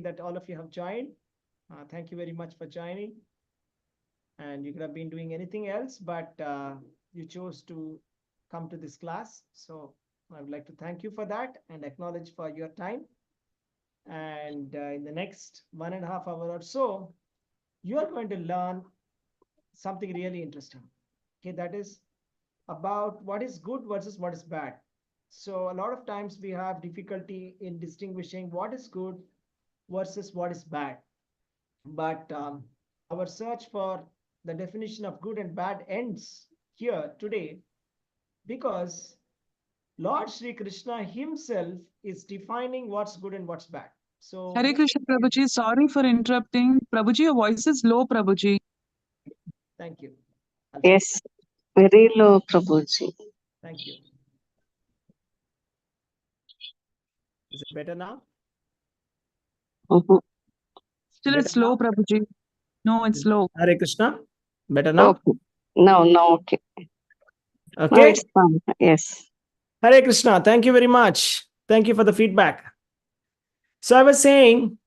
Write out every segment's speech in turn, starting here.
that all of you have joined. Thank you very much for joining. And you could have been doing anything else, but you chose to come to this class. So I would like to thank you for that and acknowledge for your time. And in the next 1.5 hours or so, you are going to learn something really interesting. Okay, that is about what is good versus what is bad. So a lot of times we have difficulty in distinguishing what is good versus what is bad. But our search for the definition of good and bad ends here today because Lord Sri Krishna himself is defining what's good and what's bad. So, Hare Krishna, Prabhuji. Sorry for interrupting. Prabhuji, your voice is low, Prabhuji. Thank you. Yes, very low, Prabhuji. Thank you. Is it better now? Mhm. Still, it's low, Prabhuji. No, it's low. Hare Krishna. Better now? Okay. No, okay. Now Okay. it's fine. Yes. Hare Krishna. Thank you very much. Thank you for the feedback. So I was saying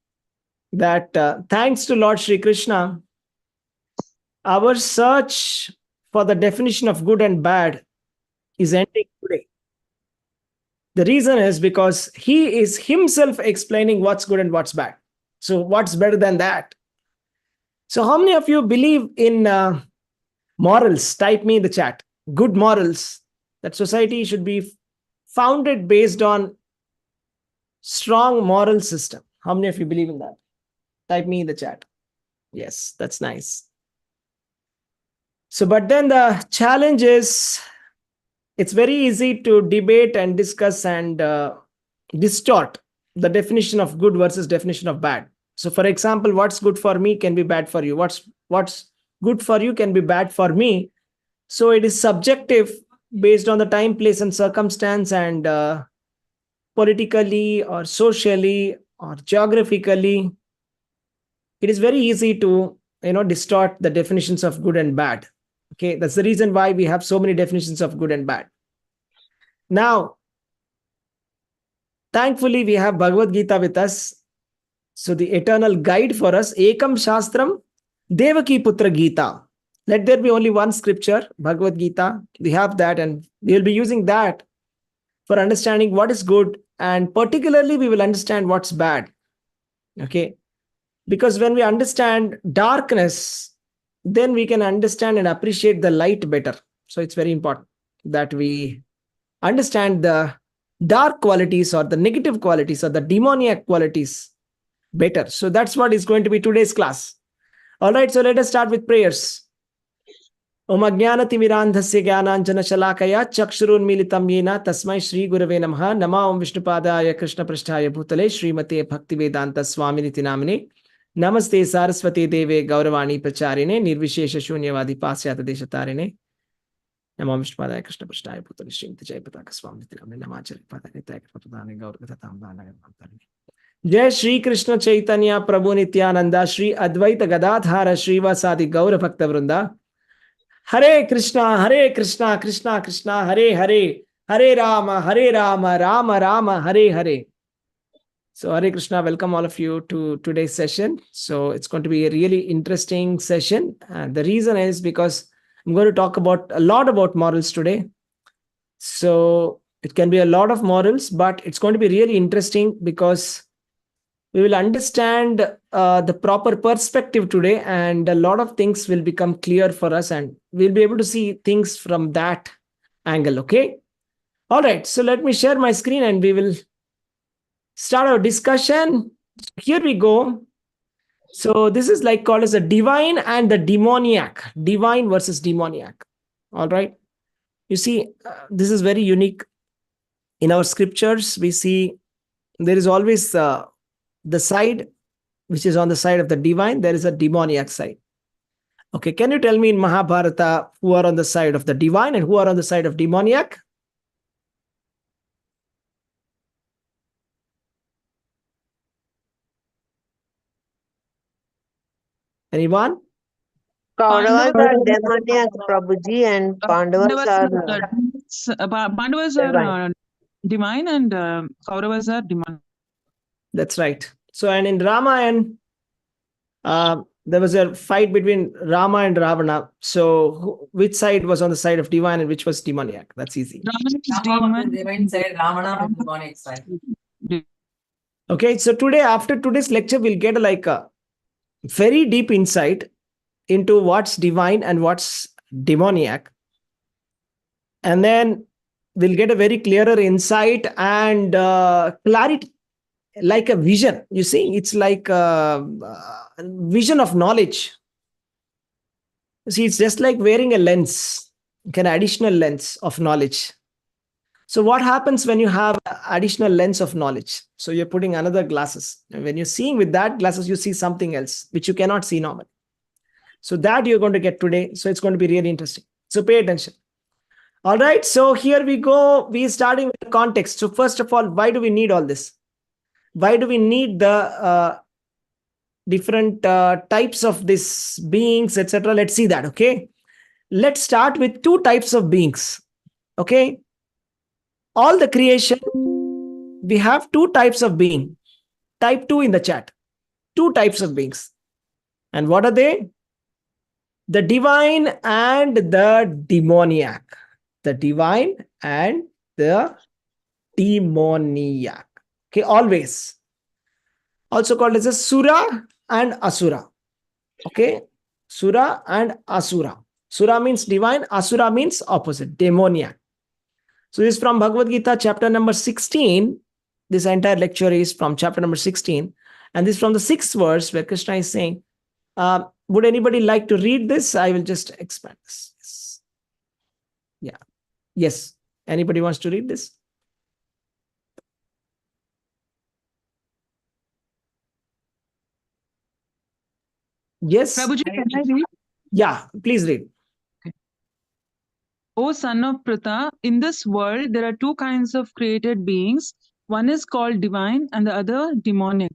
that thanks to Lord Sri Krishna, our search for the definition of good and bad is ending today. The reason is because he is himself explaining what's good and what's bad. So what's better than that? So how many of you believe in morals? Type me in the chat. Good morals. That society should be founded based on strong moral system. How many of you believe in that? Type me in the chat. Yes, that's nice. So, but then the challenge is it's very easy to debate and discuss and distort the definition of good versus definition of bad. So, for example, what's good for me can be bad for you. What's good for you can be bad for me. So, it is subjective based on the time, place, and circumstance, and politically or socially or geographically. It is very easy to distort the definitions of good and bad. Okay, that's the reason why we have so many definitions of good and bad. Now, thankfully, we have Bhagavad Gita with us. So the eternal guide for us, Ekam Shastram, Devaki Putra Gita. Let there be only one scripture, Bhagavad Gita. We have that, and we will be using that for understanding what is good, and particularly we will understand what's bad. Okay, because when we understand darkness, then we can understand and appreciate the light better. So it's very important that we understand the dark qualities or the negative qualities or the demoniac qualities better. So that's what is going to be today's class. All right, so let us start with prayers. Om Ajnanatimirandhasya Jnananjana Shalakaya Chakshurunmilitam Yena Tasmai Shri Gurave Namaha Nama Om Vishnupadaya Krishna Prasthaya Bhutale Srimate Bhaktivedanta Swaminiti Namine Namaste Saraswati Deve Gauravani Pracharine Nirvishesha Shunyavadi Pasyata Deshatarine Namo Vishnupadaya Krishna Prasthaya Bhutale Srimate Jayapataka Swaminiti Namine Namacharya Padane Tagapatane Gauravatamdana Jai Shri Krishna Chaitanya Prabhu Nityananda Shri Advaita Gadadhara Srivasadi Gaura Bhakta Vrinda Hare Krishna, Krishna Krishna, Hare Hare, Hare Rama, Rama Rama, Hare Hare. So Hare Krishna, welcome all of you to today's session. So it's going to be a really interesting session. The reason is because I'm going to talk about a lot about morals today. So it can be a lot of morals, but it's going to be really interesting because we will understand the proper perspective today, and a lot of things will become clear for us, and we'll be able to see things from that angle. Okay. All right. So let me share my screen and we will start our discussion. Here we go. So this is like called as a divine and the demoniac, divine versus demoniac. All right. You see, this is very unique. In our scriptures, we see there is always the side which is on the side of the divine, there is a demoniac side. Okay, can you tell me in Mahabharata who are on the side of the divine and who are on the side of demoniac? Anyone? Kauravas are demoniac, Prabhuji, and Pandavas are Pandavas are divine and Kauravas are demonic. That's right. So, and in Ramayana, there was a fight between Rama and Ravana. So, which side was on the side of divine and which was demoniac? That's easy. Ravana is Rama was demon. the divine side, Ravana was the demonic side. Okay, so today, after today's lecture, we'll get like a very deep insight into what's divine and what's demoniac. And then we'll get a very clearer insight and clarity, like a vision. You see, it's like a vision of knowledge. See, it's just like wearing a lens, like an additional lens of knowledge. So what happens when you have additional lens of knowledge? So you're putting another glasses. And when you're seeing with that glasses, you see something else, which you cannot see normally. So that you're going to get today. So it's going to be really interesting. So pay attention. All right. So here we go. We're starting with the context. So first of all, why do we need all this? Why do we need the different types of these beings, etc.? Let's see that. Okay. Let's start with two types of beings. Okay. All the creation, we have two types of being. Type 2 in the chat. Two types of beings. And what are they? The divine and the demoniac. The divine and the demoniac. Okay, always. Also called as a Sura and Asura. Okay, Sura and Asura. Sura means divine, Asura means opposite, demoniac. So this is from Bhagavad Gita, chapter number 16. This entire lecture is from chapter number 16. And this is from the 6th verse where Krishna is saying, would anybody like to read this? I will just expand this. Yes. Yeah. Yes. Anybody wants to read this? Yes. Prabhuji, can I read? Yeah, please read. O son of Pritha, in this world there are two kinds of created beings. One is called divine and the other demonic.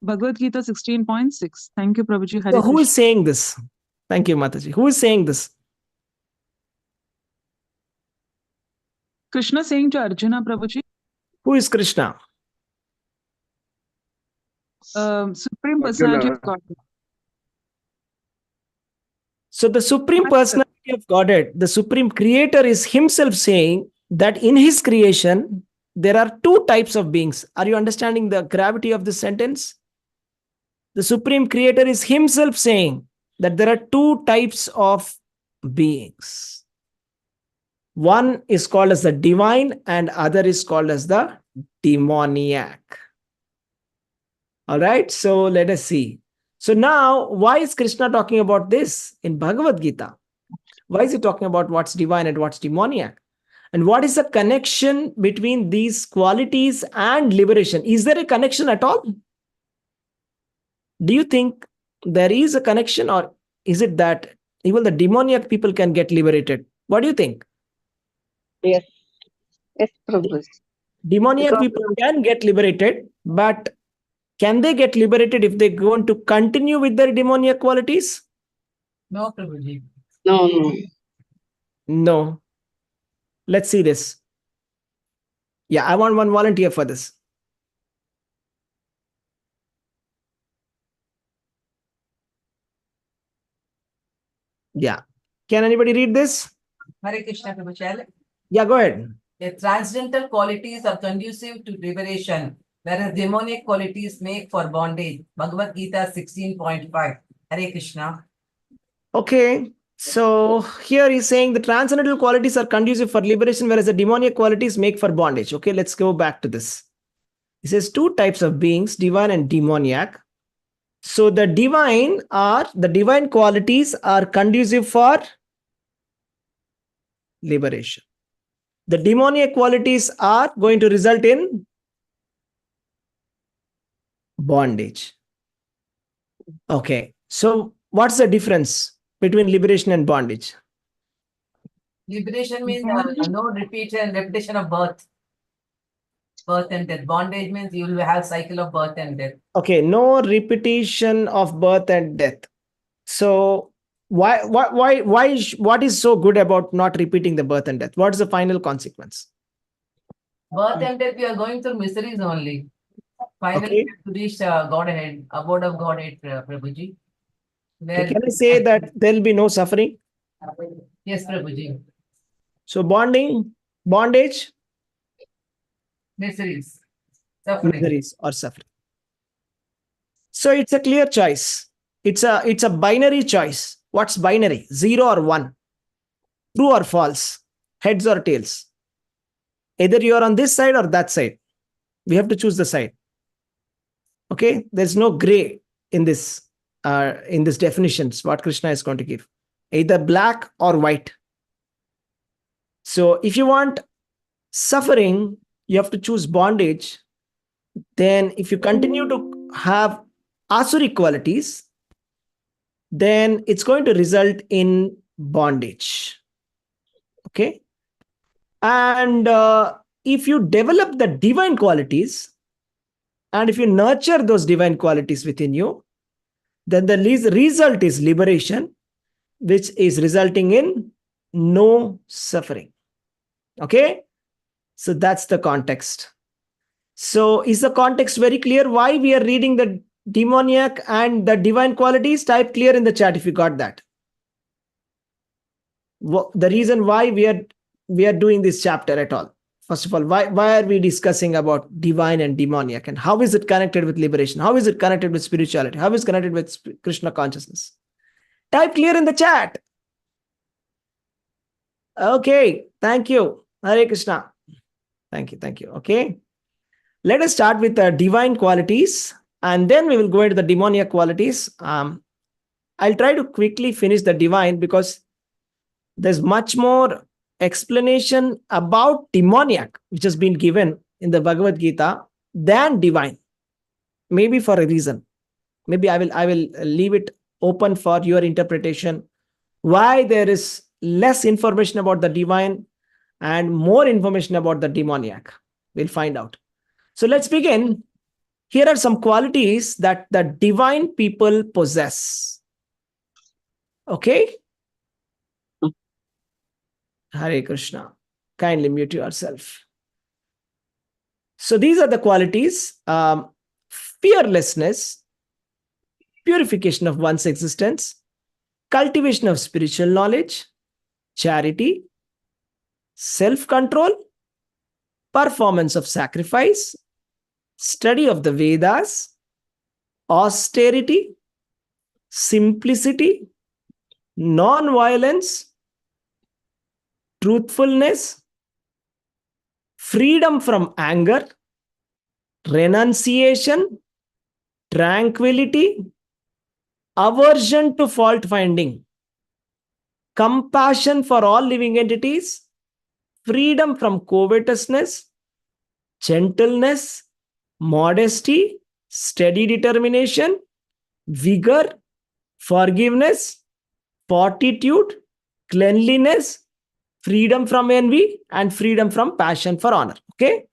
Bhagavad Gita 16.6. Thank you, Prabhuji. Hare So who is Krishna. saying this? Thank you, Mataji. Who is saying this? Krishna saying to Arjuna, Prabhuji, Who is Krishna? Supreme Personality of God. So the Supreme Personality of Godhead, the Supreme Creator is himself saying that in his creation, there are two types of beings. Are you understanding the gravity of this sentence? The Supreme Creator is himself saying that there are two types of beings. One is called as the divine and other is called as the demoniac. All right, so let us see. So now, why is Krishna talking about this in Bhagavad Gita? Why is he talking about what's divine and what's demoniac? And what is the connection between these qualities and liberation? Is there a connection at all? Do you think there is a connection, or is it that even the demoniac people can get liberated? What do you think? Yes. Yes, Prabhu. Demoniac Because- people can get liberated, but can they get liberated if they go on to continue with their demoniac qualities? No, Prabhuji. No, no. No. Let's see this. Yeah, I want one volunteer for this. Yeah. Can anybody read this? Hare Krishna, Prabhuji. Yeah, go ahead. The transcendental qualities are conducive to liberation, whereas demonic qualities make for bondage. Bhagavad Gita 16.5. Hare Krishna. Okay. So here he's saying the transcendental qualities are conducive for liberation, whereas the demoniac qualities make for bondage. Okay, let's go back to this. He says two types of beings, divine and demoniac. So the divine qualities are conducive for liberation. The demoniac qualities are going to result in bondage. Okay. So what's the difference between liberation and bondage? Liberation means no repetition of birth and death. Bondage means you will have cycle of birth and death. Okay, no repetition of birth and death. So what is so good about not repeating the birth and death? What is the final consequence? Birth and death, you are going through miseries only. Finally, Okay. we have to reach Godhead, abode of Godhead, Prabhuji. Okay, can I say that there will be no suffering? Yes, Prabhuji. So bondage, Miseries, suffering. miseries, or suffering. So it's a clear choice. It's a binary choice. What's binary? 0 or 1, true or false, heads or tails. Either you are on this side or that side. We have to choose the side. Okay, there's no gray in this definitions. What Krishna is going to give, either black or white. So if you want suffering, you have to choose bondage. Then if you continue to have asuric qualities, then it's going to result in bondage. Okay. And if you develop the divine qualities, and if you nurture those divine qualities within you, then the result is liberation, which is resulting in no suffering. Okay. So that's the context. So is the context very clear why we are reading the demoniac and the divine qualities? Type clear in the chat if you got that. The reason why we are doing this chapter at all. First of all, why are we discussing about divine and demoniac, and how is it connected with liberation? How is it connected with spirituality? How is it connected with Krishna consciousness? Type clear in the chat. Okay, thank you. Hare Krishna. Thank you. Okay. Let us start with the divine qualities, and then we will go into the demoniac qualities. I'll try to quickly finish the divine because there's much more explanation about demoniac which has been given in the Bhagavad Gita than divine. Maybe for a reason. Maybe I will leave it open for your interpretation. Why there is less information about the divine and more information about the demoniac. We'll find out. So let's begin. Here are some qualities that the divine people possess. Okay? Hare Krishna. Kindly mute yourself. So these are the qualities. Fearlessness, purification of one's existence, cultivation of spiritual knowledge, charity, self-control, performance of sacrifice, study of the Vedas, austerity, simplicity, non-violence, truthfulness, freedom from anger, renunciation, tranquility, aversion to fault finding, compassion for all living entities, freedom from covetousness, gentleness, modesty, steady determination, vigor, forgiveness, fortitude, cleanliness, freedom from envy, and freedom from passion for honor. Okay.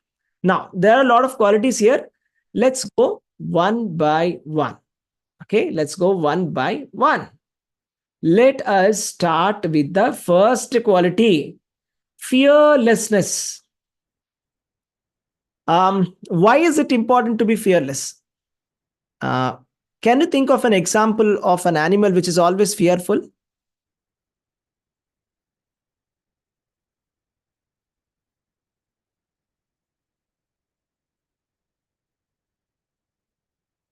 Now, there are a lot of qualities here. Let's go one by one. Okay. Let's go one by one. Let us start with the first quality, fearlessness. Why is it important to be fearless? Can you think of an example of an animal which is always fearful?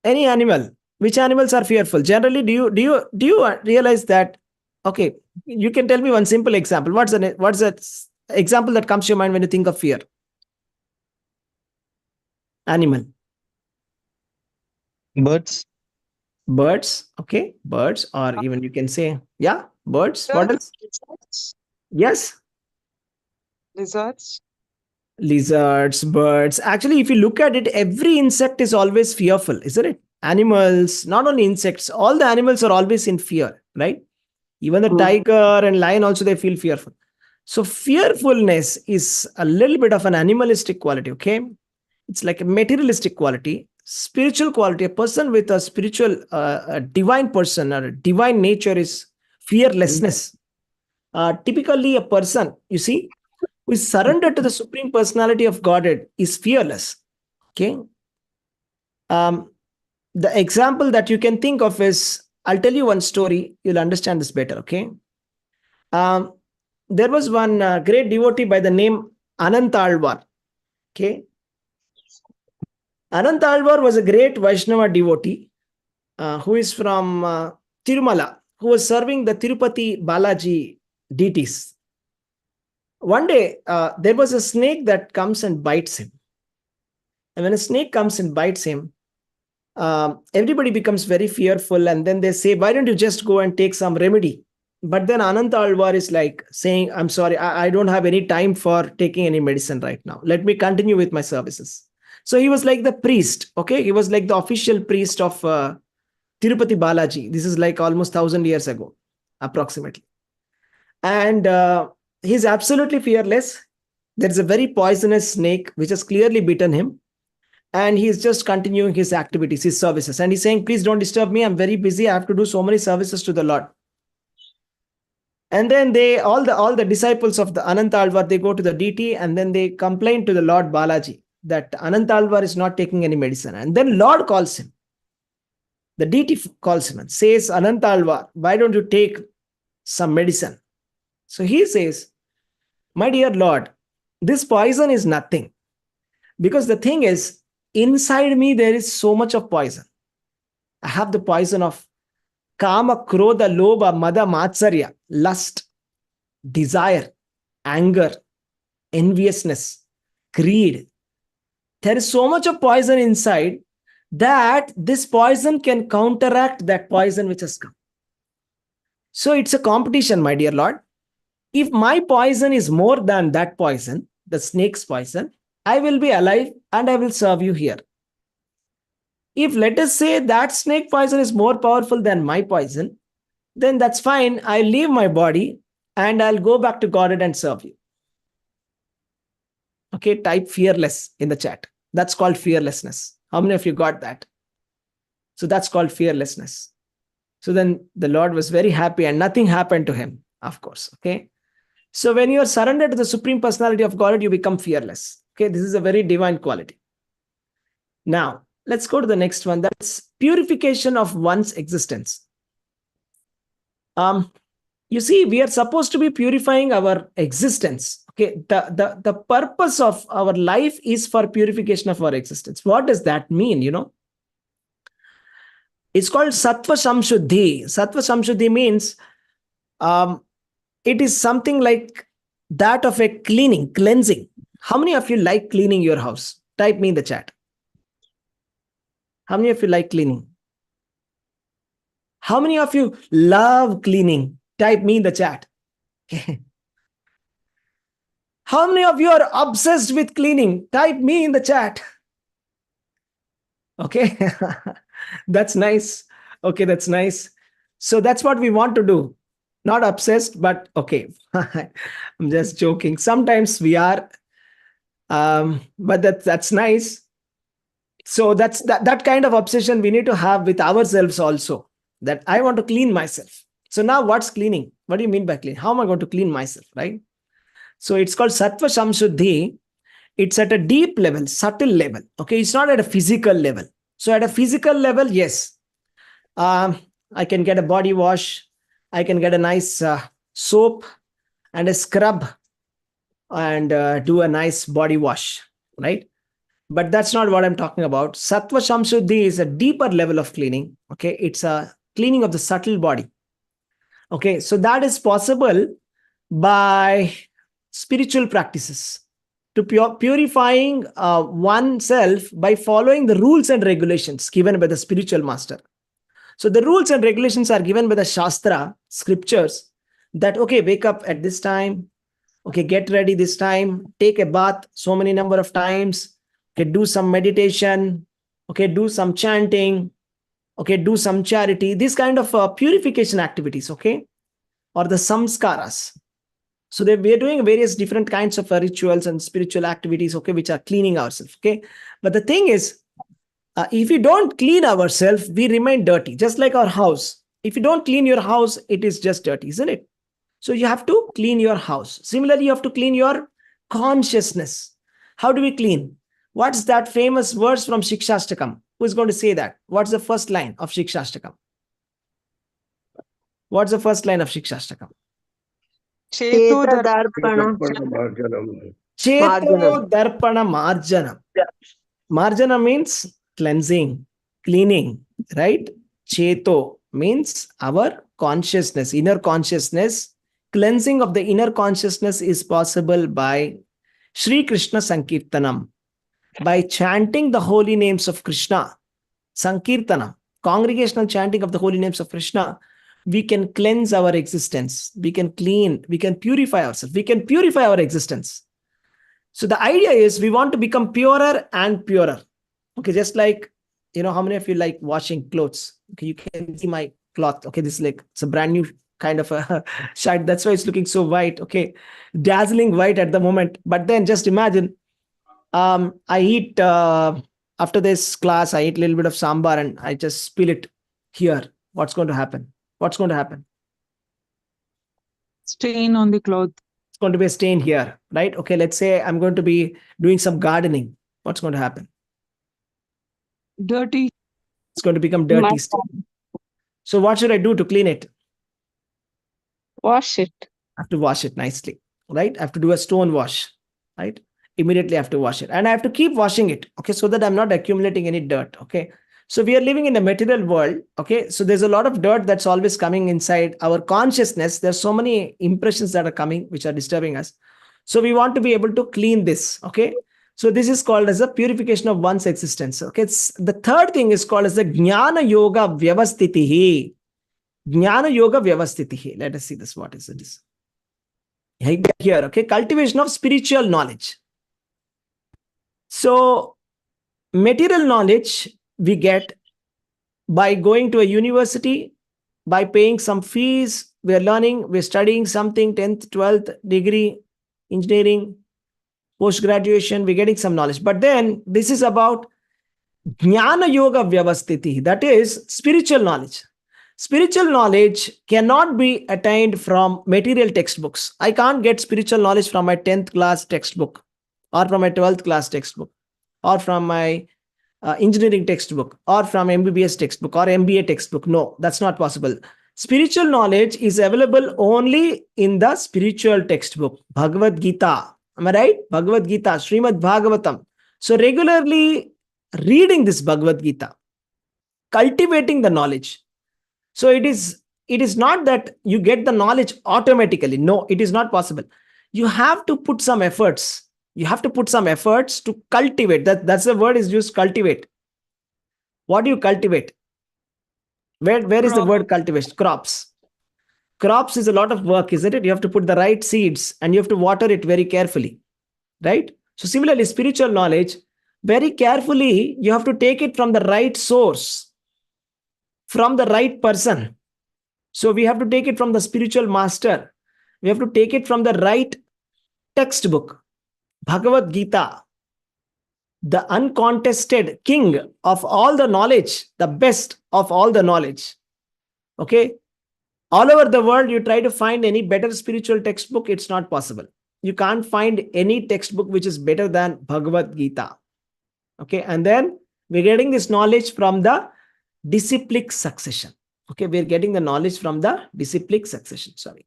Any animal. Which animals are fearful? Generally, do you realize that? Okay, you can tell me one simple example. What's the example that comes to your mind when you think of fear? Animal. Birds. Birds. Okay, birds, or even you can say, yeah, birds. What else? Lizards. Yes. Lizards. Lizards, birds. Actually, if you look at it, every insect is always fearful, isn't it? Animals, not only insects, all the animals are always in fear, right? Even the tiger and lion also, they feel fearful. So fearfulness is a little bit of an animalistic quality, okay? It's like a materialistic quality, spiritual quality. A person with a spiritual, a divine person or a divine nature is fearlessness. Typically, a person, you see, who is surrendered to the supreme personality of Godhead is fearless. Okay. The example that you can think of is, I'll tell you one story. You'll understand this better, okay? There was one great devotee by the name Anantalvar. Okay. Anantalvar was a great Vaishnava devotee who is from Tirumala, who was serving the Tirupati Balaji deities. One day, there was a snake that comes and bites him. And when a snake comes and bites him, everybody becomes very fearful. And then they say, why don't you just go and take some remedy? But then Ananta Alvar is like saying, I'm sorry, I don't have any time for taking any medicine right now. Let me continue with my services. So he was like the priest, okay? He was like the official priest of Tirupati Balaji. This is like almost 1,000 years ago, approximately. And he's absolutely fearless. There's a very poisonous snake which has clearly bitten him. And he's just continuing his activities, his services. And he's saying, please don't disturb me. I'm very busy. I have to do so many services to the Lord. And then all the disciples of the Anantalvar, they go to the deity and then they complain to the Lord Balaji that Anantalvar is not taking any medicine. And then Lord calls him. The deity calls him and says, Anantalvar, why don't you take some medicine? So he says, my dear Lord, this poison is nothing. Because the thing is, inside me, there is so much of poison. I have the poison of Kama, Krodha, Lobha, Mada, Matsarya, lust, desire, anger, enviousness, greed. There is so much of poison inside that this poison can counteract that poison which has come. So it's a competition, my dear Lord. If my poison is more than that poison, the snake's poison, I will be alive and I will serve you here. If let us say that snake poison is more powerful than my poison, then that's fine. I'll leave my body and I'll go back to Godhead and serve you. Okay, type fearless in the chat. That's called fearlessness. How many of you got that? So that's called fearlessness. So then the Lord was very happy and nothing happened to him, of course. Okay. So when you are surrendered to the Supreme Personality of Godhead, you become fearless. Okay, this is a very divine quality. Now, let's go to the next one. That's purification of one's existence. You see, we are supposed to be purifying our existence. Okay, the purpose of our life is for purification of our existence. What does that mean? It's called Sattva Samshuddhi. Sattva Samshuddhi means it is something like that of a cleansing. How many of you like cleaning your house? Type me in the chat. How many of you like cleaning? How many of you love cleaning? Type me in the chat. How many of you are obsessed with cleaning? Type me in the chat. Okay. That's nice. Okay, that's nice. So that's what we want to do. Not obsessed, but okay. I'm just joking. Sometimes we are, but that's nice. So that's that kind of obsession we need to have with ourselves also. That I want to clean myself. So now what's cleaning? What do you mean by clean? How am I going to clean myself, right? So it's called Sattva Samshuddhi. It's at a deep level, subtle level. Okay, it's not at a physical level. So at a physical level, yes, I can get a body wash. I can get a nice soap and a scrub and do a nice body wash, right? But that's not what I'm talking about. Sattva Samshuddhi is a deeper level of cleaning. Okay, it's a cleaning of the subtle body. Okay, so that is possible by spiritual practices, to purifying oneself by following the rules and regulations given by the spiritual master. So the rules and regulations are given by the Shastra, scriptures, that, okay, wake up at this time, okay, get ready this time, take a bath so many number of times, okay, do some meditation, okay, do some chanting, okay, do some charity, these kind of purification activities, okay, or the samskaras. So we are doing various different kinds of rituals and spiritual activities, okay, which are cleaning ourselves, okay. But the thing is, if we don't clean ourselves, we remain dirty, just like our house. If you don't clean your house, it is just dirty, isn't it? So you have to clean your house. Similarly, you have to clean your consciousness. How do we clean? What's that famous verse from Shikshashtakam? Who's going to say that? What's the first line of Shikshashtakam? What's the first line of Shikshashtakam? Cheto Cheta dar- Darpana Cheto Darpana Marjanam. Marjana means cleansing, cleaning, right? Cheto means our consciousness, inner consciousness. Cleansing of the inner consciousness is possible by Sri Krishna Sankirtanam, by chanting the holy names of Krishna. Sankirtanam, congregational chanting of the holy names of Krishna. We can cleanse our existence. We can clean, we can purify ourselves. We can purify our existence. So the idea is we want to become purer and purer. Okay, just like, how many of you like washing clothes? Okay, you can see my cloth. Okay, this is like, it's a brand new kind of a shirt. That's why it's looking so white. Okay, dazzling white at the moment. But then just imagine, I eat, after this class, I eat a little bit of sambar and I just spill it here. What's going to happen? What's going to happen? Stain on the cloth. It's going to be a stain here, right? Okay, let's say I'm going to be doing some gardening. What's going to happen? Dirty. It's going to become dirty. Mud. Stain. So what should I do to clean it? Wash it. I have to wash it nicely, right? I have to do a stone wash, right? Immediately I have to wash it. And I have to keep washing it, okay, so that I'm not accumulating any dirt, okay? So we are living in a material world, okay? So there's a lot of dirt that's always coming inside our consciousness. There's so many impressions that are coming, which are disturbing us. So we want to be able to clean this, okay? So this is called as a purification of one's existence, okay? The third thing is called as the Jnana Yoga Vyavastitihi. Jnana Yoga Vyavastitihi. Let us see this. What is it? Here, okay? Cultivation of spiritual knowledge. So material knowledge we get by going to a university, by paying some fees. We're learning, we're studying something, 10th, 12th degree, engineering, post-graduation, we're getting some knowledge. But then this is about Jnana Yoga Vyavastiti, that is spiritual knowledge. Spiritual knowledge cannot be attained from material textbooks. I can't get spiritual knowledge from my 10th class textbook or from my 12th class textbook or from my engineering textbook or from MBBS textbook or MBA textbook. No, that's not possible. Spiritual knowledge is available only in the spiritual textbook, Bhagavad Gita. Am I right? Bhagavad Gita, Srimad Bhagavatam. So regularly reading this Bhagavad Gita, cultivating the knowledge. So it is not that you get the knowledge automatically. No, it is not possible. You have to put some efforts. You have to put some efforts to cultivate. That's the word is used, cultivate. What do you cultivate? Where is the word cultivation? Crops. Crops is a lot of work, isn't it? You have to put the right seeds and you have to water it very carefully, right? So similarly, spiritual knowledge, very carefully, you have to take it from the right source, from the right person. So we have to take it from the spiritual master. We have to take it from the right textbook. Bhagavad Gita, the uncontested king of all the knowledge, the best of all the knowledge. Okay. All over the world, you try to find any better spiritual textbook, it's not possible. You can't find any textbook which is better than Bhagavad Gita. Okay. And then we're getting this knowledge from the disciplic succession. Okay. We're getting the knowledge from the disciplic succession. Sorry.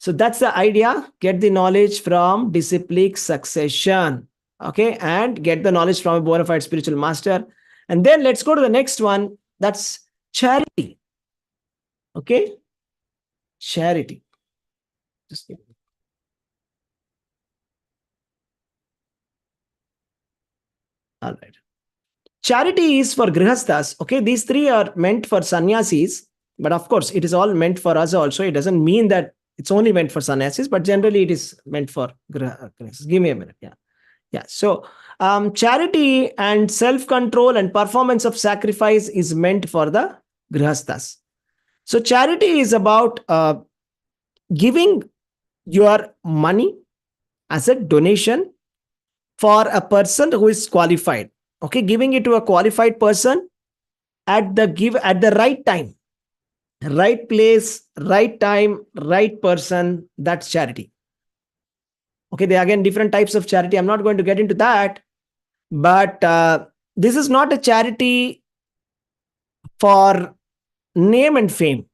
So that's the idea. Get the knowledge from disciplic succession. Okay. And get the knowledge from a bona fide spiritual master. And then let's go to the next one. That's charity. Okay. Charity. Just give me. All right. Charity is for grihasthas. Okay. These three are meant for sannyasis. But of course, it is all meant for us also. It doesn't mean that it's only meant for sannyasis, but generally it is meant for grihasthas. Give me a minute. Yeah. Yeah. So charity and self-control and performance of sacrifice is meant for the grihasthas. So charity is about giving your money as a donation for a person who is qualified. Okay, giving it to a qualified person at the right time, right place, right time, right person. That's charity. Okay, there are again different types of charity. I'm not going to get into that, but This is not a charity for name and fame.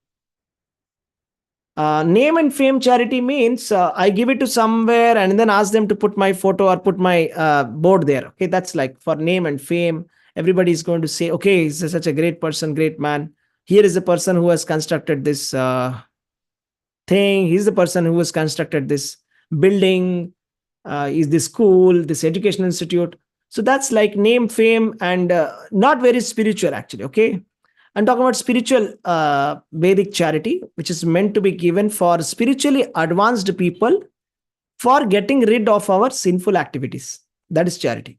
Name and fame charity means I give it to somewhere and then ask them to put my photo or put my board there. Okay, that's like for name and fame. Everybody is going to say, okay, he's such a great person, great man. Here is a person who has constructed this thing. He's the person who has constructed this building, is this school, this education institute. So that's like name, fame, and not very spiritual actually. Okay, I'm talking about spiritual Vedic charity, which is meant to be given for spiritually advanced people for getting rid of our sinful activities. That is charity.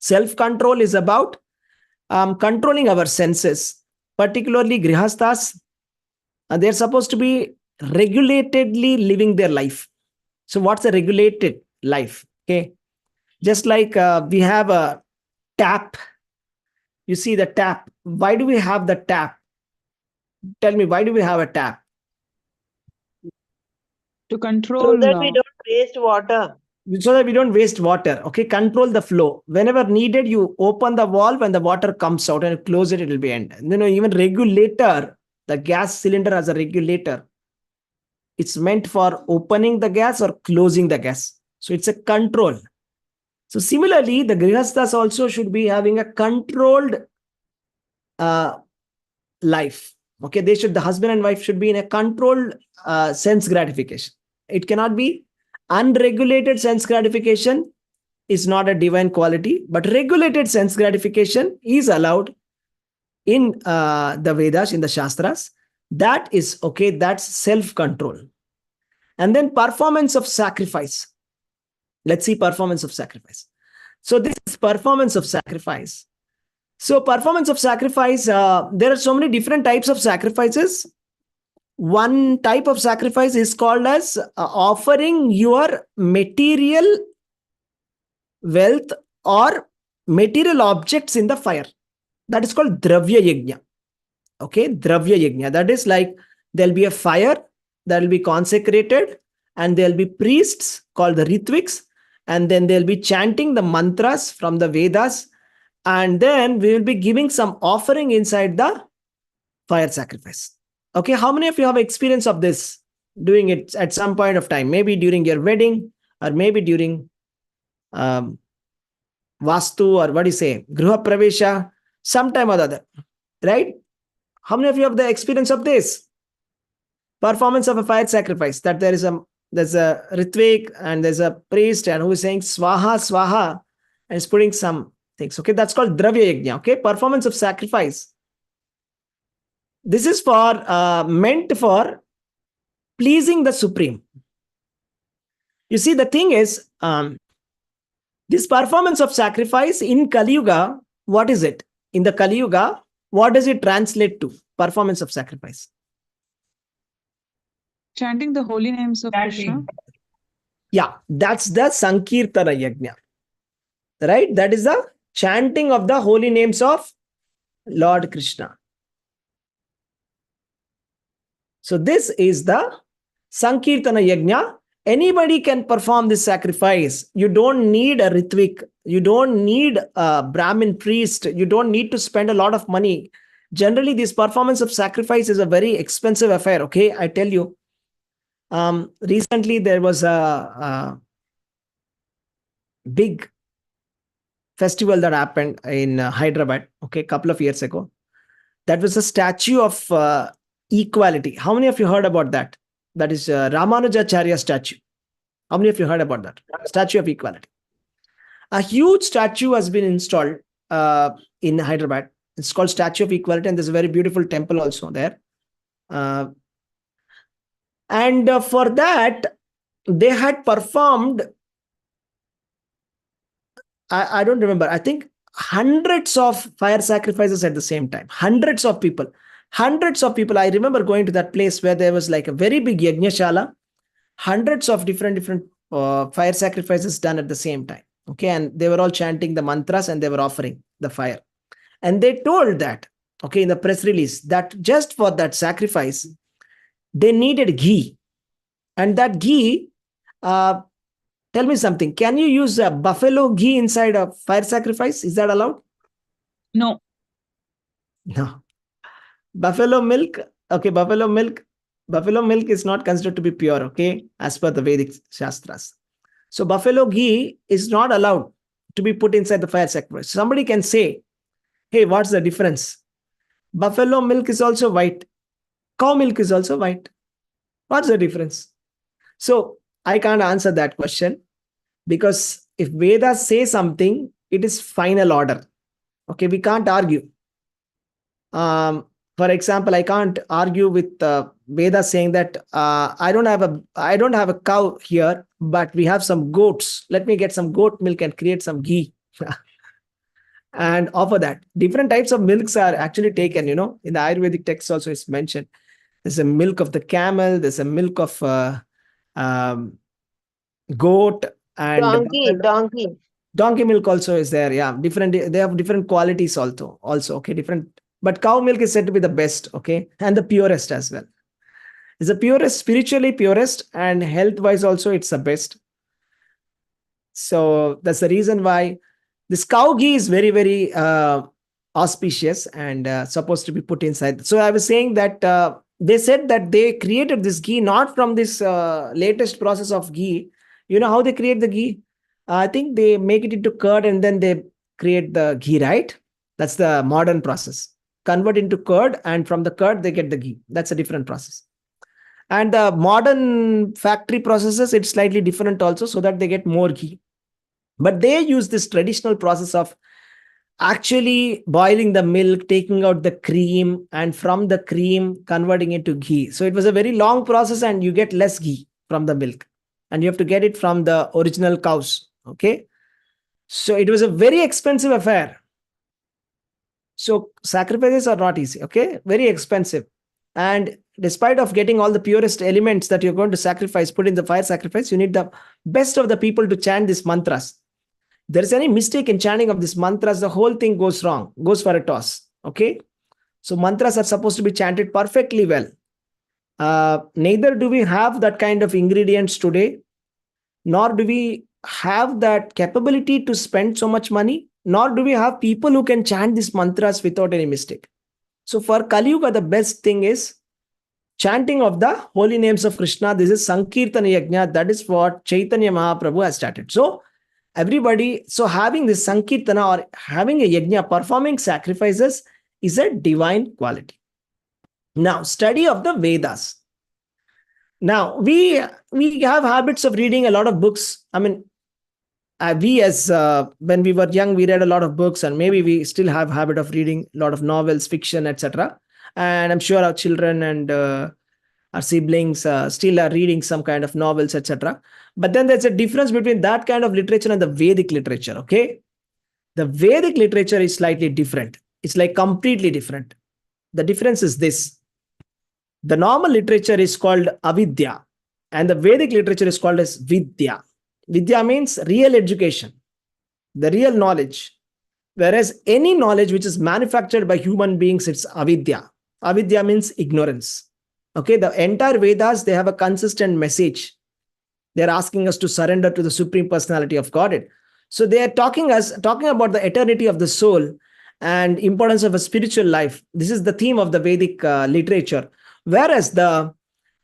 Self-control is about controlling our senses, particularly grihasthas. They're supposed to be regulatedly living their life. So what's a regulated life? Okay, just like we have a tap. You see the tap. Why do we have the tap? Tell me, why do we have a tap? To So control. that we don't waste water. So that we don't waste water. Okay, control the flow. Whenever needed, you open the valve and the water comes out, and you close it, it will be end. Even regulator, the gas cylinder has a regulator. It's meant for opening the gas or closing the gas. So it's a control. So similarly, the grihasthas also should be having a controlled life. Okay, the husband and wife should be in a controlled sense gratification. It cannot be unregulated sense gratification is not a divine quality, but regulated sense gratification is allowed in the Vedas, in the Shastras. That is okay, that's self-control. And then performance of sacrifice. Let's see performance of sacrifice. So this is performance of sacrifice. So performance of sacrifice, there are so many different types of sacrifices. One type of sacrifice is called as offering your material wealth or material objects in the fire. That is called dravya yajna. Okay, dravya yajna. That is like there'll be a fire that will be consecrated, and there'll be priests called the Ritviks, and then they'll be chanting the mantras from the Vedas, and then we will be giving some offering inside the fire sacrifice. Okay, how many of you have experience of this, doing it at some point of time, maybe during your wedding or maybe during vastu, or what do you say, gruha pravesha, sometime or the other, right? How many of you have the experience of this? Performance of a fire sacrifice, that there's a Ritvik and there's a priest and who is saying swaha, swaha, and is putting some things. Okay, that's called dravya yajna. Okay, performance of sacrifice. This is for meant for pleasing the Supreme. You see, the thing is, this performance of sacrifice in Kali Yuga, what is it? In the Kali Yuga, what does it translate to? Performance of sacrifice. Chanting the holy names of Krishna. Yeah, that's the Sankirtana Yajna. Right? That is the chanting of the holy names of Lord Krishna. So this is the Sankirtana Yajna. Anybody can perform this sacrifice. You don't need a Ritvik. You don't need a Brahmin priest. You don't need to spend a lot of money. Generally, this performance of sacrifice is a very expensive affair. Okay, I tell you. Recently, there was a big festival that happened in Hyderabad. Okay, a couple of years ago. That was a statue of equality. How many of you heard about that? That is Ramanujacharya statue. How many of you heard about that? Statue of equality. A huge statue has been installed in Hyderabad. It's called Statue of Equality, and there's a very beautiful temple also there. And for that, they had performed, I don't remember, I think hundreds of fire sacrifices at the same time. Hundreds of people. I remember going to that place where there was like a very big yajnashala, hundreds of different fire sacrifices done at the same time. Okay, and they were all chanting the mantras and they were offering the fire. And they told that, okay, in the press release, that just for that sacrifice, they needed ghee. And that ghee, tell me something, can you use buffalo ghee inside a fire sacrifice? Is that allowed? No. No. Buffalo milk. Okay, buffalo milk. Buffalo milk is not considered to be pure, okay, as per the Vedic Shastras. So buffalo ghee is not allowed to be put inside the fire sacrifice. Somebody can say, hey, what's the difference? Buffalo milk is also white. Cow milk is also white. What's the difference? So I can't answer that question, because if Vedas say something, it is final order. Okay, we can't argue. For example, I can't argue with Vedas saying that I don't have a cow here, but we have some goats. Let me get some goat milk and create some ghee. And offer that. Different types of milks are actually taken, in the Ayurvedic text also is mentioned. There's a milk of the camel, there's a milk of um, goat, and donkey milk also is there. Yeah, they have different qualities also. Okay, different. But cow milk is said to be the best, okay, and the purest as well. It's the purest, spiritually purest, and health-wise also it's the best. So that's the reason why this cow ghee is very, very auspicious and supposed to be put inside. So I was saying that they said that they created this ghee not from this latest process of ghee. You know how they create the ghee? I think they make it into curd and then they create the ghee, right? That's the modern process. Convert into curd, and from the curd they get the ghee. That's a different process. And the modern factory processes, it's slightly different also, so that they get more ghee. But they use this traditional process of actually boiling the milk, taking out the cream, and from the cream converting it to ghee. So it was a very long process, and you get less ghee from the milk, and you have to get it from the original cows. Okay, so it was a very expensive affair. So sacrifices are not easy. Okay, very expensive. And despite of getting all the purest elements that you're going to sacrifice, put in the fire sacrifice, you need the best of the people to chant these mantras. There is any mistake in chanting of these mantras, the whole thing goes wrong, goes for a toss. Okay, so mantras are supposed to be chanted perfectly well. Neither do we have that kind of ingredients today, nor do we have that capability to spend so much money, nor do we have people who can chant these mantras without any mistake. So for Kali Yuga, the best thing is chanting of the holy names of Krishna. This is Sankirtana Yajna. That is what Chaitanya Mahaprabhu has started. So everybody, so having this Sankirtana or having a Yajna, performing sacrifices, is a divine quality. Now, study of the Vedas. Now, we have habits of reading a lot of books. I mean, when we were young, we read a lot of books, and maybe we still have habit of reading a lot of novels, fiction, etc. And I'm sure our children and our siblings still are reading some kind of novels, etc. But then there's a difference between that kind of literature and the Vedic literature. Okay, the Vedic literature is slightly different. It's like completely different. The difference is this: the normal literature is called avidya, and the Vedic literature is called as vidya. Vidya means real education, the real knowledge. Whereas any knowledge which is manufactured by human beings, it's avidya. Avidya means ignorance. Okay, the entire Vedas, they have a consistent message. They're asking us to surrender to the Supreme Personality of Godhead. So they are talking about the eternity of the soul and importance of a spiritual life. This is the theme of the Vedic literature. Whereas the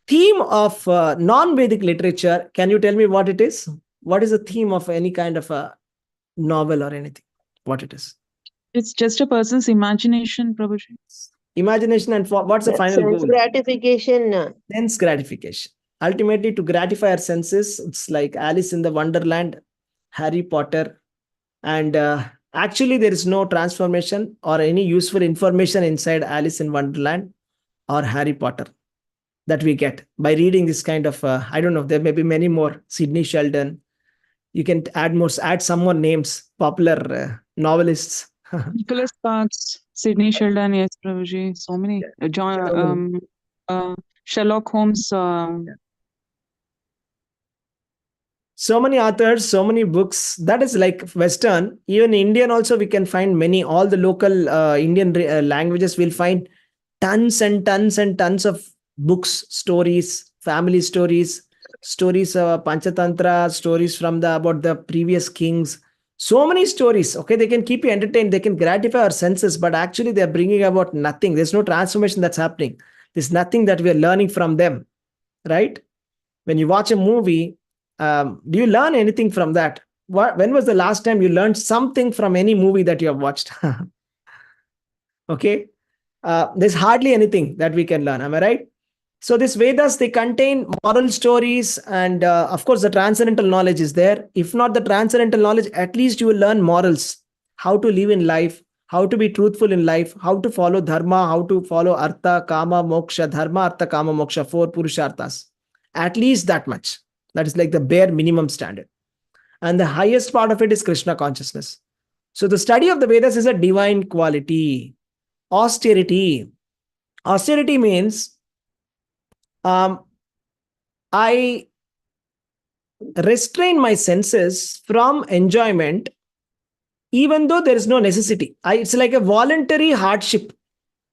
theme of non-Vedic literature, can you tell me what it is? What is the theme of any kind of a novel or anything? What it is? It's just a person's imagination, Prabhuji. Imagination, and what's the final Sense goal? gratification. Sense gratification. Ultimately, to gratify our senses, it's like Alice in the Wonderland, Harry Potter, and actually there is no transformation or any useful information inside Alice in Wonderland or Harry Potter that we get by reading this kind of, I don't know, there may be many more. Sidney Sheldon. You can add some more names, popular novelists. Nicholas Sparks, Sidney Sheldon, yes, Prabhuji. So many. Sherlock Holmes. So many authors, so many books. That is like Western. Even Indian also, we can find many. All the local Indian languages, we'll find tons and tons and tons of books, stories, family stories, stories Panchatantra, stories from about the previous kings. So many stories, okay, they can keep you entertained, they can gratify our senses, but actually they're bringing about nothing. There's no transformation that's happening. There's nothing that we are learning from them, right? When you watch a movie, do you learn anything from that? When was the last time you learned something from any movie that you have watched? Okay. There's hardly anything that we can learn. Am I right? So these Vedas, they contain moral stories, and of course, the transcendental knowledge is there. If not the transcendental knowledge, at least you will learn morals, how to live in life, how to be truthful in life, how to follow dharma, how to follow artha, kama, moksha, dharma, artha, kama, moksha, 4 purusharthas. At least that much. That is like the bare minimum standard. And the highest part of it is Krishna consciousness. So the study of the Vedas is a divine quality. Austerity. Austerity means I restrain my senses from enjoyment, even though there is no necessity. It's like a voluntary hardship.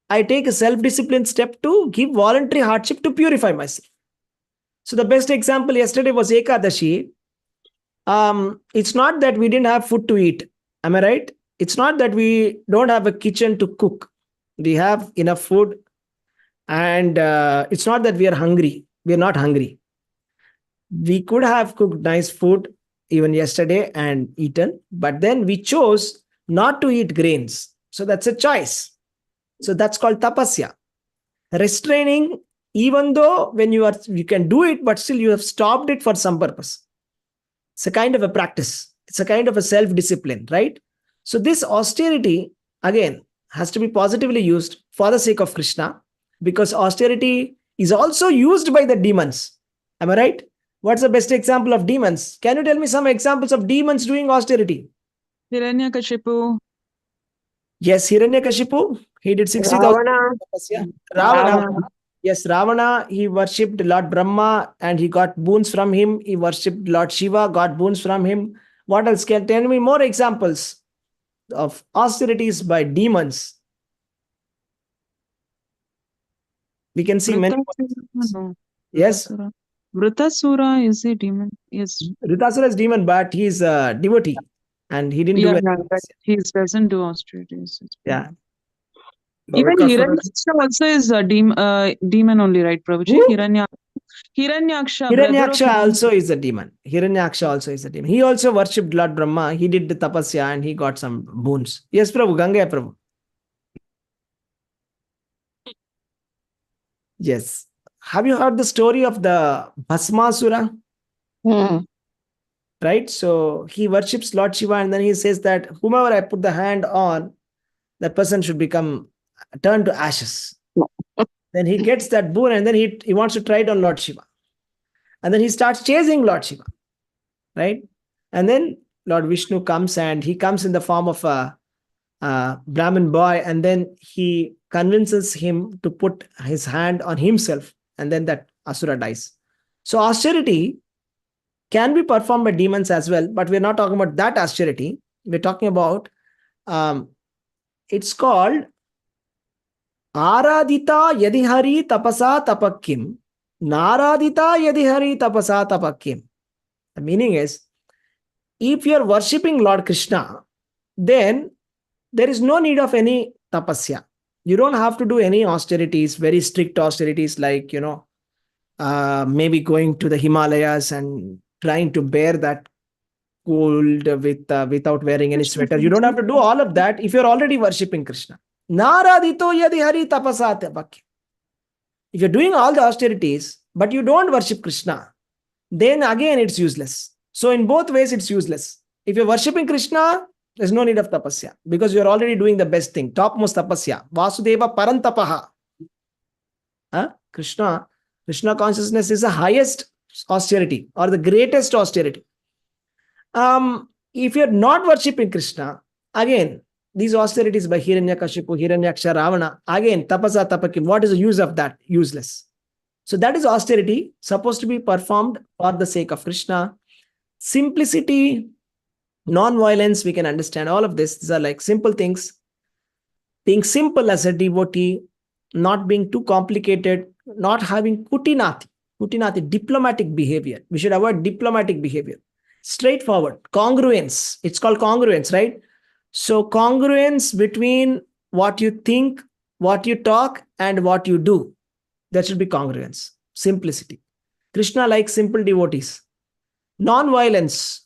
I take a self-disciplined step to give voluntary hardship to purify myself. So the best example yesterday was Ekadashi. It's not that we didn't have food to eat. Am I right? It's not that we don't have a kitchen to cook. We have enough food. And it's not that we are hungry. We are not hungry. We could have cooked nice food even yesterday and eaten, but then we chose not to eat grains. So that's a choice. So that's called tapasya. Restraining, even though when you can do it, but still you have stopped it for some purpose. It's a kind of a practice. It's a kind of a self-discipline, right? So this austerity, again, has to be positively used for the sake of Krishna, because austerity is also used by the demons. Am I right? What's the best example of demons? Can you tell me some examples of demons doing austerity? Hiranyakashipu. Yes, Hiranyakashipu. He did 60,000 Ravana. tapasya. Ravana. Ravana. Yes, Ravana, he worshipped Lord Brahma and he got boons from him. He worshipped Lord Shiva, got boons from him. What else? Can tell me more examples of austerities by demons? We can see many. No. Yes, Vritasura. Vritasura is a demon. Yes. Ritasura is demon, but he's a devotee and he didn't do Yeah, anything. but he doesn't do austerities. Yeah. Even Bharakasura. Hiranyaksha also is a demon only, right, Prabhuji? Who? Hiranyaksha, brother of Hiranyaksha also is a demon. Hiranyaksha also is a demon. He also worshipped Lord Brahma. He did the tapasya and he got some boons. Yes, Prabhu. Ganga Prabhu. Yes. Have you heard the story of the Bhasmasura? Hmm. Right? So he worships Lord Shiva and then he says that whomever I put the hand on, that person should become turned to ashes. Then he gets that boon and then he wants to try it on Lord Shiva. And then he starts chasing Lord Shiva. Right? And then Lord Vishnu comes and he comes in the form of a Brahmin boy, and then he convinces him to put his hand on himself, and then that asura dies. So austerity can be performed by demons as well, but we're not talking about that austerity. We're talking about it's called Aradita Yadihari Tapasa Tapakim, Naradita Yadihari Tapasa Tapakim. The meaning is, if you're worshipping Lord Krishna, then there is no need of any tapasya. You don't have to do any austerities, very strict austerities like, maybe going to the Himalayas and trying to bear that cold without wearing any sweater. You don't have to do all of that if you're already worshipping Krishna. Naradito yadi hari tapasa tapakya. If you're doing all the austerities, but you don't worship Krishna, then again it's useless. So in both ways, it's useless. If you're worshipping Krishna, there's no need of tapasya because you're already doing the best thing, topmost tapasya. Vasudeva parantapaha. Krishna consciousness is the highest austerity or the greatest austerity. If you're not worshipping Krishna, again, these austerities by Hiranyakashipu, Hiranyaksha, Ravana, again, tapasa tapakim, what is the use of that? Useless. So that is austerity supposed to be performed for the sake of Krishna. Simplicity, non-violence, we can understand all of this. These are like simple things. Being simple as a devotee, not being too complicated, not having kutinati, diplomatic behavior. We should avoid diplomatic behavior. Straightforward. Congruence. It's called congruence, right? So congruence between what you think, what you talk, and what you do. That should be congruence. Simplicity. Krishna likes simple devotees. Non-violence.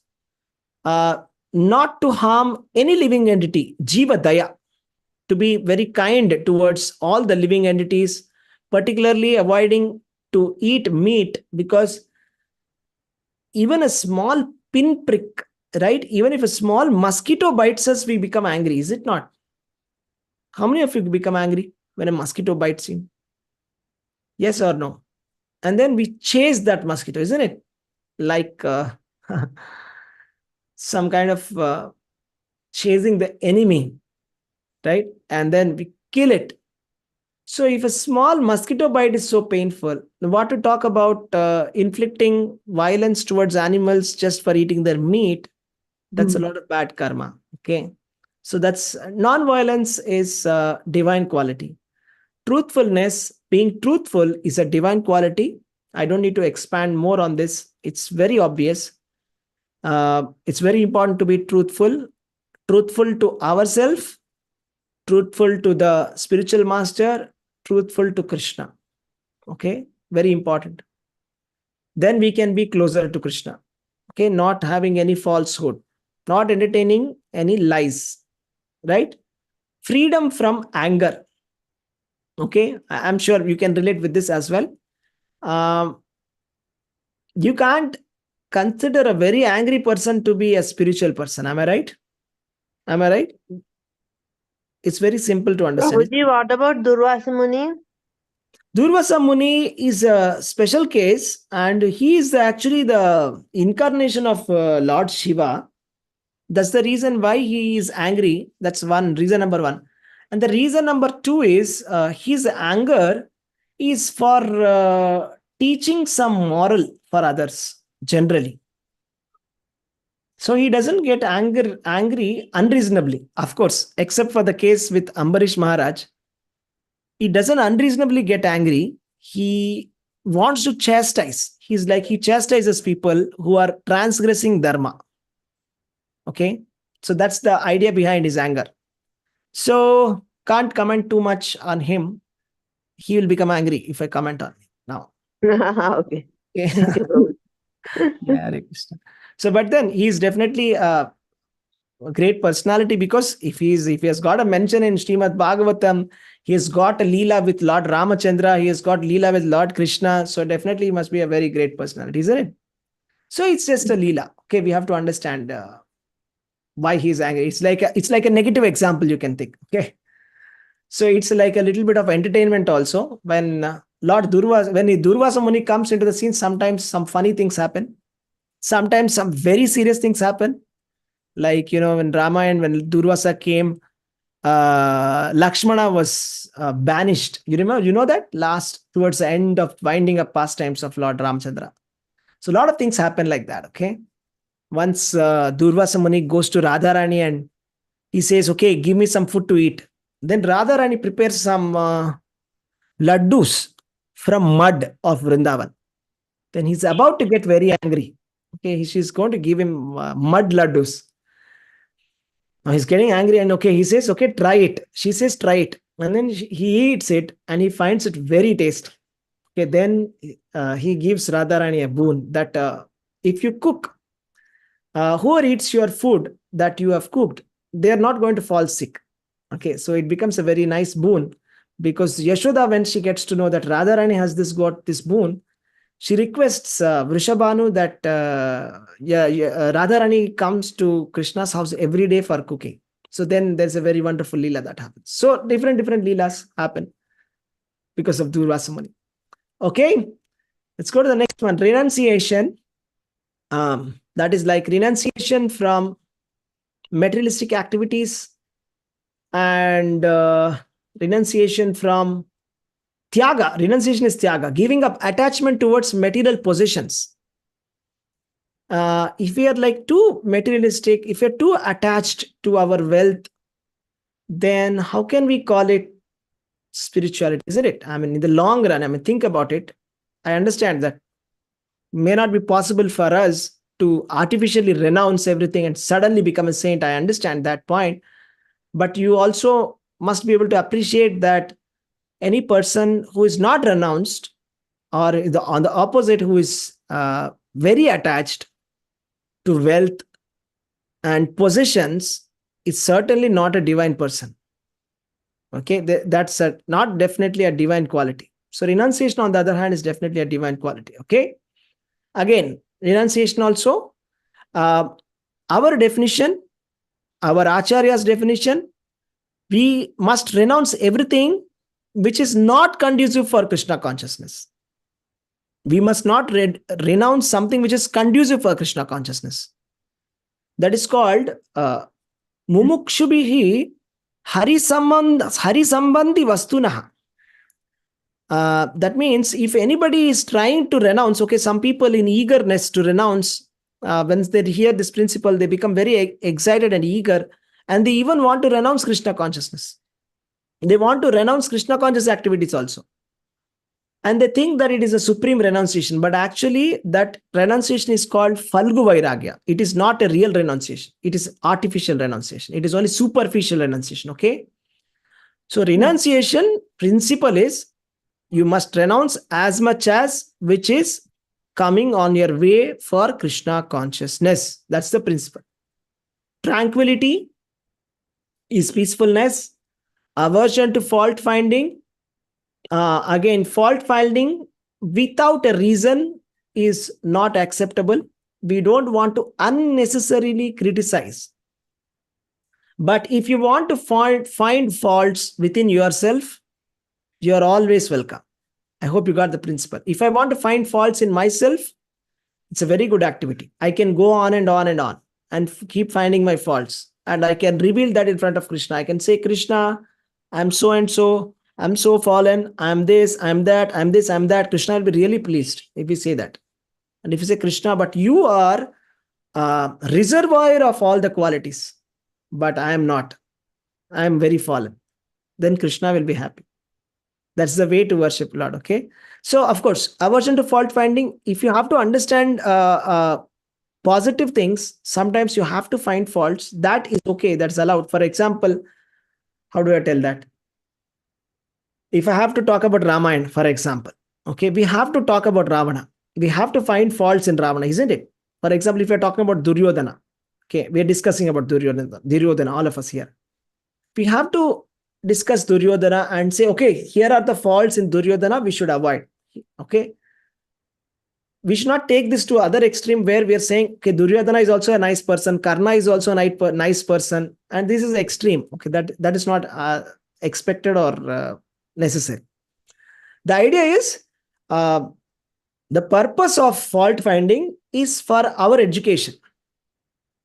Not to harm any living entity. Jiva Daya. To be very kind towards all the living entities, particularly avoiding to eat meat, because even a small pinprick, right? Even if a small mosquito bites us, we become angry, is it not? How many of you become angry when a mosquito bites you? Yes or no? And then we chase that mosquito, isn't it? Like some kind of chasing the enemy, right? And then we kill it. So if a small mosquito bite is so painful, what to talk about inflicting violence towards animals just for eating their meat? That's a lot of bad karma. Okay. So that's non-violence is divine quality. Truthfulness, being truthful, is a divine quality. I don't need to expand more on this. It's very obvious. It's very important to be truthful to ourselves, truthful to the spiritual master, truthful to Krishna. Okay, very important. Then we can be closer to Krishna. Okay, not having any falsehood, not entertaining any lies, right? Freedom from anger. Okay, I'm sure you can relate with this as well. You can't consider a very angry person to be a spiritual person. Am I right? Am I right? It's very simple to understand. Prabhuji, what about Durvasa Muni? Durvasa Muni is a special case, and he is actually the incarnation of Lord Shiva. That's the reason why he is angry. That's one reason, number one. And the reason number two is his anger is for teaching some moral for others generally. So he doesn't get angry unreasonably, of course, except for the case with Ambarish Maharaj. He doesn't unreasonably get angry. He wants to chastise. He's like, he chastises people who are transgressing dharma. Okay. So that's the idea behind his anger. So can't comment too much on him. He will become angry if I comment on him now. Okay. Thank you, Prabhuji. Yeah, Hare Krishna. So, but then he's definitely a great personality, because if he has got a mention in Srimad Bhagavatam, he has got a Leela with Lord Ramachandra, he has got Leela with Lord Krishna. So definitely he must be a very great personality, isn't it? So it's just a Leela. Okay, we have to understand why he's angry. It's like a negative example you can think. Okay. So it's like a little bit of entertainment also. When Durvasa Muni comes into the scene, sometimes some funny things happen. Sometimes some very serious things happen. Like, when Ramayana, when Durvasa came, Lakshmana was banished. You remember, that towards the end of winding up pastimes of Lord Ramchandra. So a lot of things happen like that. Okay. Once Durvasa Muni goes to Radharani and he says, okay, give me some food to eat. Then Radharani prepares some laddus from mud of Vrindavan. Then he's about to get very angry. Okay, she's going to give him mud laddus. Now he's getting angry, and okay, he says, okay, try it. She says, try it. And then he eats it and he finds it very tasty. Okay, then he gives Radharani a boon that if you cook, whoever eats your food that you have cooked, they are not going to fall sick. Okay, so it becomes a very nice boon, because Yashoda, when she gets to know that Radharani has got this boon, she requests Vrishabhanu that Radharani comes to Krishna's house every day for cooking. So then there's a very wonderful Leela that happens. So different Leelas happen because of Durvasa Muni. Okay, let's go to the next one. Renunciation. That is like renunciation from materialistic activities, and renunciation from Tyaga. Renunciation is Tyaga, giving up attachment towards material possessions. If we are like too materialistic, if we are too attached to our wealth, then how can we call it spirituality, isn't it? I mean, in the long run, think about it. I understand that may not be possible for us to artificially renounce everything and suddenly become a saint. I understand that point. But you also must be able to appreciate that any person who is not renounced, or on the opposite, who is very attached to wealth and possessions, is certainly not a divine person. Okay, that's not definitely a divine quality. So renunciation, on the other hand, is definitely a divine quality. Okay, again, renunciation also, our definition, our Acharya's definition, we must renounce everything which is not conducive for Krishna consciousness. We must not renounce something which is conducive for Krishna consciousness. That is called mumukshubhihi harisambandhi vastunaha. That means if anybody is trying to renounce, okay, some people in eagerness to renounce, when they hear this principle, they become very excited and eager, and they even want to renounce Krishna consciousness. They want to renounce Krishna conscious activities also. And they think that it is a supreme renunciation, but actually that renunciation is called Falgu Vairagya. It is not a real renunciation. It is artificial renunciation. It is only superficial renunciation. Okay. So renunciation principle is you must renounce as much as which is coming on your way for Krishna consciousness. That's the principle. Tranquility is peacefulness. Aversion to fault finding. Again, fault finding without a reason is not acceptable. We don't want to unnecessarily criticize. But if you want to find faults within yourself, you are always welcome. I hope you got the principle. If I want to find faults in myself, it's a very good activity. I can go on and on and on and keep finding my faults. And I can reveal that in front of Krishna. I can say, Krishna, I'm so and so. I'm so fallen. I'm this, I'm that, I'm this, I'm that. Krishna will be really pleased if we say that. And if you say, Krishna, but you are a reservoir of all the qualities, but I am not. I am very fallen. Then Krishna will be happy. That's the way to worship Lord. Okay. So, of course, aversion to fault finding, if you have to understand positive things, sometimes you have to find faults. That is okay. That's allowed. For example, how do I tell that? If I have to talk about Ramayana, for example, okay, we have to talk about Ravana. We have to find faults in Ravana, isn't it? For example, if we're talking about Duryodhana, okay, we're discussing about Duryodhana, all of us here. We have to discuss Duryodhana and say, okay, here are the faults in Duryodhana we should avoid. Okay. We should not take this to other extreme where we are saying, okay, Duryodhana is also a nice person, Karna is also a nice person, and this is extreme. Okay, that is not expected or necessary. The idea is the purpose of fault finding is for our education,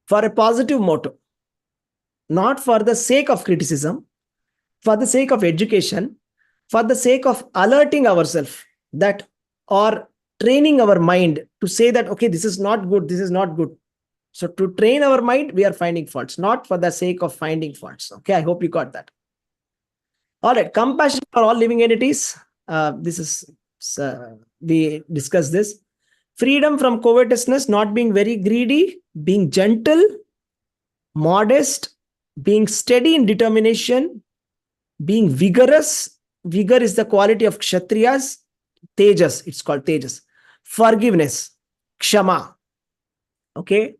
for a positive motto, not for the sake of criticism, for the sake of education, for the sake of alerting ourselves that, or training our mind to say that, okay, this is not good, this is not good. So to train our mind, we are finding faults, not for the sake of finding faults. Okay, I hope you got that. All right, compassion for all living entities. We discussed this. Freedom from covetousness, not being very greedy, being gentle, modest, being steady in determination, being vigorous. Vigor is the quality of Kshatriyas. Tejas, it's called Tejas. Forgiveness, Kshama. Okay.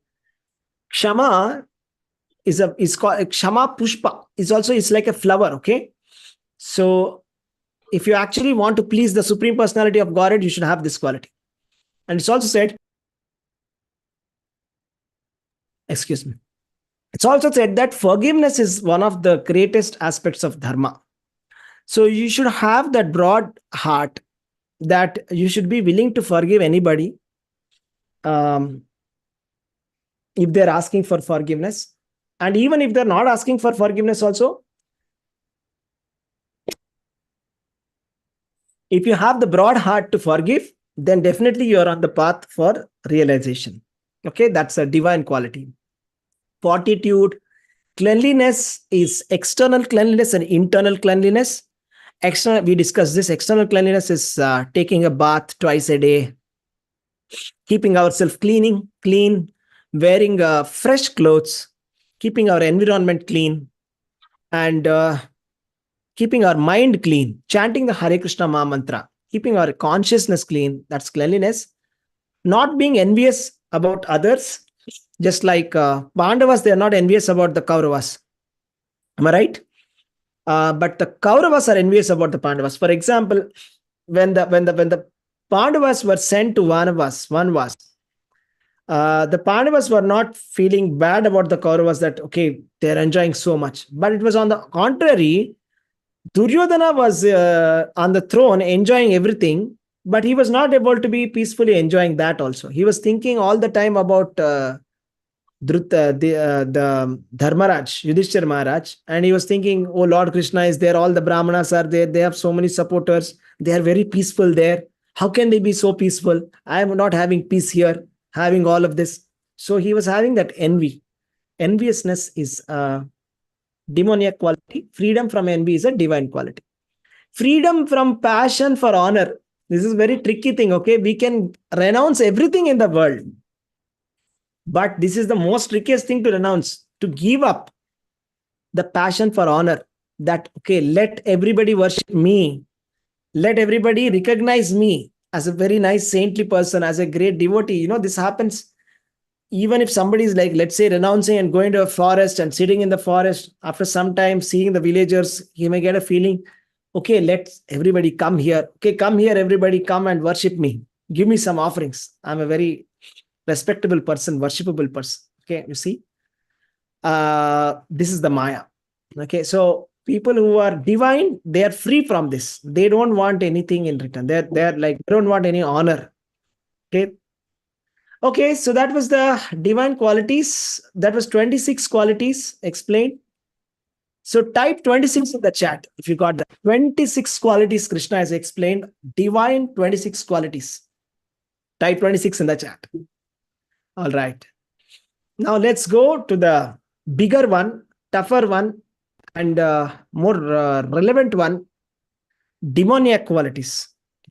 Kshama is called Kshama Pushpa. Is like a flower. Okay. So if you actually want to please the Supreme Personality of Godhead, you should have this quality. And it's also said, it's also said that forgiveness is one of the greatest aspects of Dharma. So you should have that broad heart that you should be willing to forgive anybody if they're asking for forgiveness. And even if they're not asking for forgiveness also, if you have the broad heart to forgive, then definitely you are on the path for realization. Okay, that's a divine quality. Fortitude, cleanliness is external cleanliness and internal cleanliness. We discussed this. External cleanliness is taking a bath twice a day, keeping ourselves clean, wearing fresh clothes, keeping our environment clean, and keeping our mind clean, chanting the Hare Krishna Maha Mantra, keeping our consciousness clean. That's cleanliness. Not being envious about others, just like Pandavas, they are not envious about the Kauravas. Am I right? But the Kauravas are envious about the Pandavas. For example, when the Pandavas were sent to Vanvas, the Pandavas were not feeling bad about the Kauravas that okay, they're enjoying so much. But it was on the contrary, Duryodhana was on the throne enjoying everything, but he was not able to be peacefully enjoying that also. He was thinking all the time about the Dharmaraj, Yudhishthir Maharaj, and he was thinking, oh, Lord Krishna is there, all the Brahmanas are there, they have so many supporters, they are very peaceful there. How can they be so peaceful? I am not having peace here, having all of this. So he was having that envy. Enviousness is a demoniac quality. Freedom from envy is a divine quality. Freedom from passion for honor. This is very tricky thing. Okay, we can renounce everything in the world, but this is the most trickiest thing to renounce, to give up the passion for honor. That, okay, let everybody worship me. Let everybody recognize me as a very nice saintly person, as a great devotee. This happens even if somebody is like, let's say, renouncing and going to a forest and sitting in the forest. After some time seeing the villagers, he may get a feeling, okay, let everybody come here. Okay, come here, everybody, come and worship me. Give me some offerings. I'm a very respectable person, worshipable person. Okay, you see, this is the Maya. Okay, so people who are divine, they are free from this. They don't want anything in return. They're like, they don't want any honor. Okay, so that was the divine qualities. That was 26 qualities explained. So type 26 in the chat if you got that. 26 qualities Krishna has explained. Divine 26 qualities. Type 26 in the chat. All right. Now let's go to the bigger one, tougher one, and more relevant one, demoniac qualities.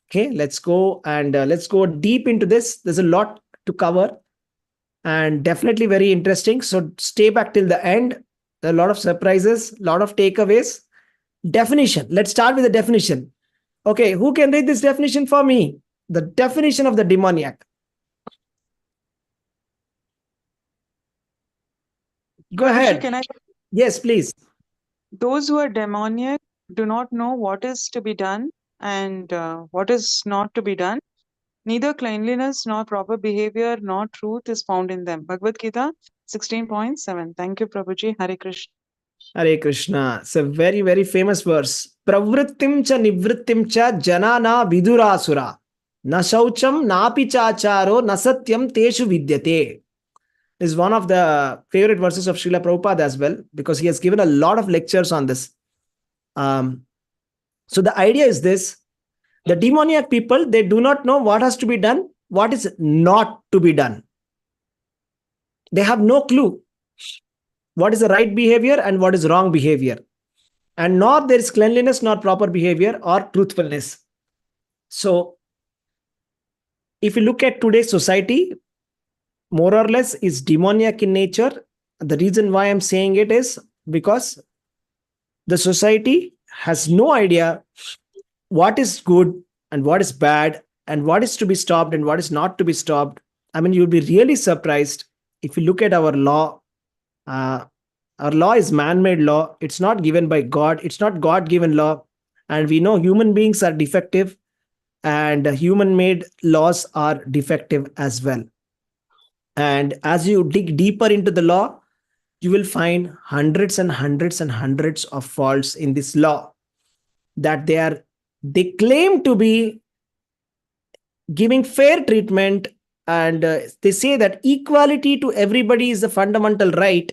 Okay, let's go and let's go deep into this. There's a lot to cover and definitely very interesting. So stay back till the end. There are a lot of surprises, a lot of takeaways. Definition. Let's start with the definition. Okay, who can read this definition for me? The definition of the demoniac. Go ahead. Can I? Yes, please. Those who are demoniac do not know what is to be done and what is not to be done. Neither cleanliness nor proper behavior nor truth is found in them. Bhagavad Gita 16.7. Thank you, Prabhuji. Hare Krishna. Hare Krishna. It's a very, very famous verse. Pravrittim cha nivrittim cha janana vidurasura. Na shaucham napi chacharo nasatyam teshu vidyate. Is one of the favorite verses of Srila Prabhupada as well, because he has given a lot of lectures on this. So the idea is this. The demoniac people, they do not know what has to be done, what is not to be done. They have no clue what is the right behavior and what is wrong behavior. And nor there is cleanliness, nor proper behavior or truthfulness. So if you look at today's society, more or less is demoniac in nature. The reason why I'm saying it is because the society has no idea what is good and what is bad and what is to be stopped and what is not to be stopped. I mean, you'll be really surprised if you look at our law. Our law is man-made law. It's not given by God. It's not God-given law. And we know human beings are defective and human-made laws are defective as well. And as you dig deeper into the law, you will find hundreds and hundreds and hundreds of faults in this law that they claim to be giving fair treatment, and they say that equality to everybody is a fundamental right.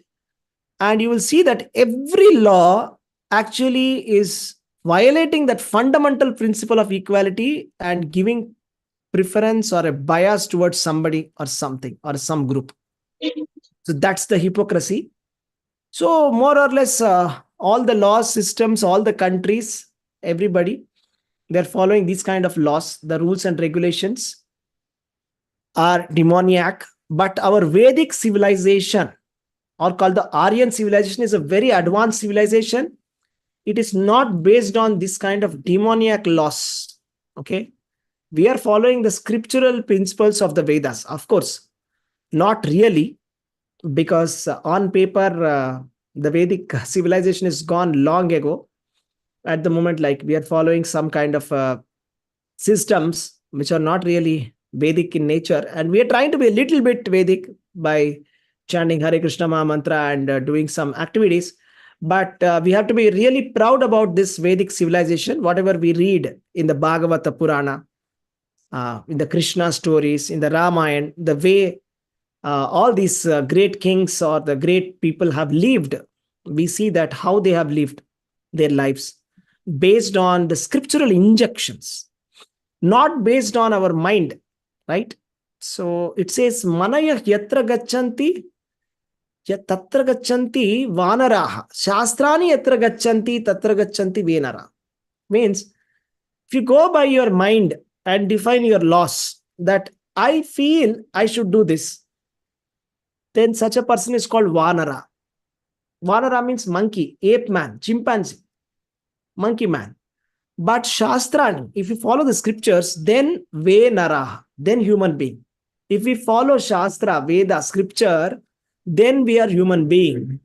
And you will see that every law actually is violating that fundamental principle of equality and giving preference or a bias towards somebody or something or some group. So that's the hypocrisy. So more or less all the law systems, all the countries, everybody, they're following these kind of laws, the rules and regulations. are demoniac, but our Vedic civilization, or called the Aryan civilization, is a very advanced civilization. It is not based on this kind of demoniac laws. Okay. We are following the scriptural principles of the Vedas. Of course, not really, because on paper, the Vedic civilization is gone long ago. At the moment, like, we are following some kind of systems which are not really Vedic in nature, and we are trying to be a little bit Vedic by chanting Hare Krishna Maha Mantra and doing some activities. But we have to be really proud about this Vedic civilization. Whatever we read in the Bhagavata Purana, in the Krishna stories, in the Ramayana, the way all these great kings or the great people have lived, we see that how they have lived their lives based on the scriptural injections, not based on our mind, right? So it says, Manaya yatra gachanti, tatra gachanti vanaraha, shastrani yatra gachanti, tatra gachanti venara. Means, if you go by your mind and define your laws, that I feel I should do this, then such a person is called Vanara. Vanara means monkey, ape man, chimpanzee, monkey man. But Shastrani, if you follow the scriptures, then Venara, then human being. If we follow Shastra, Veda, scripture, then we are human being.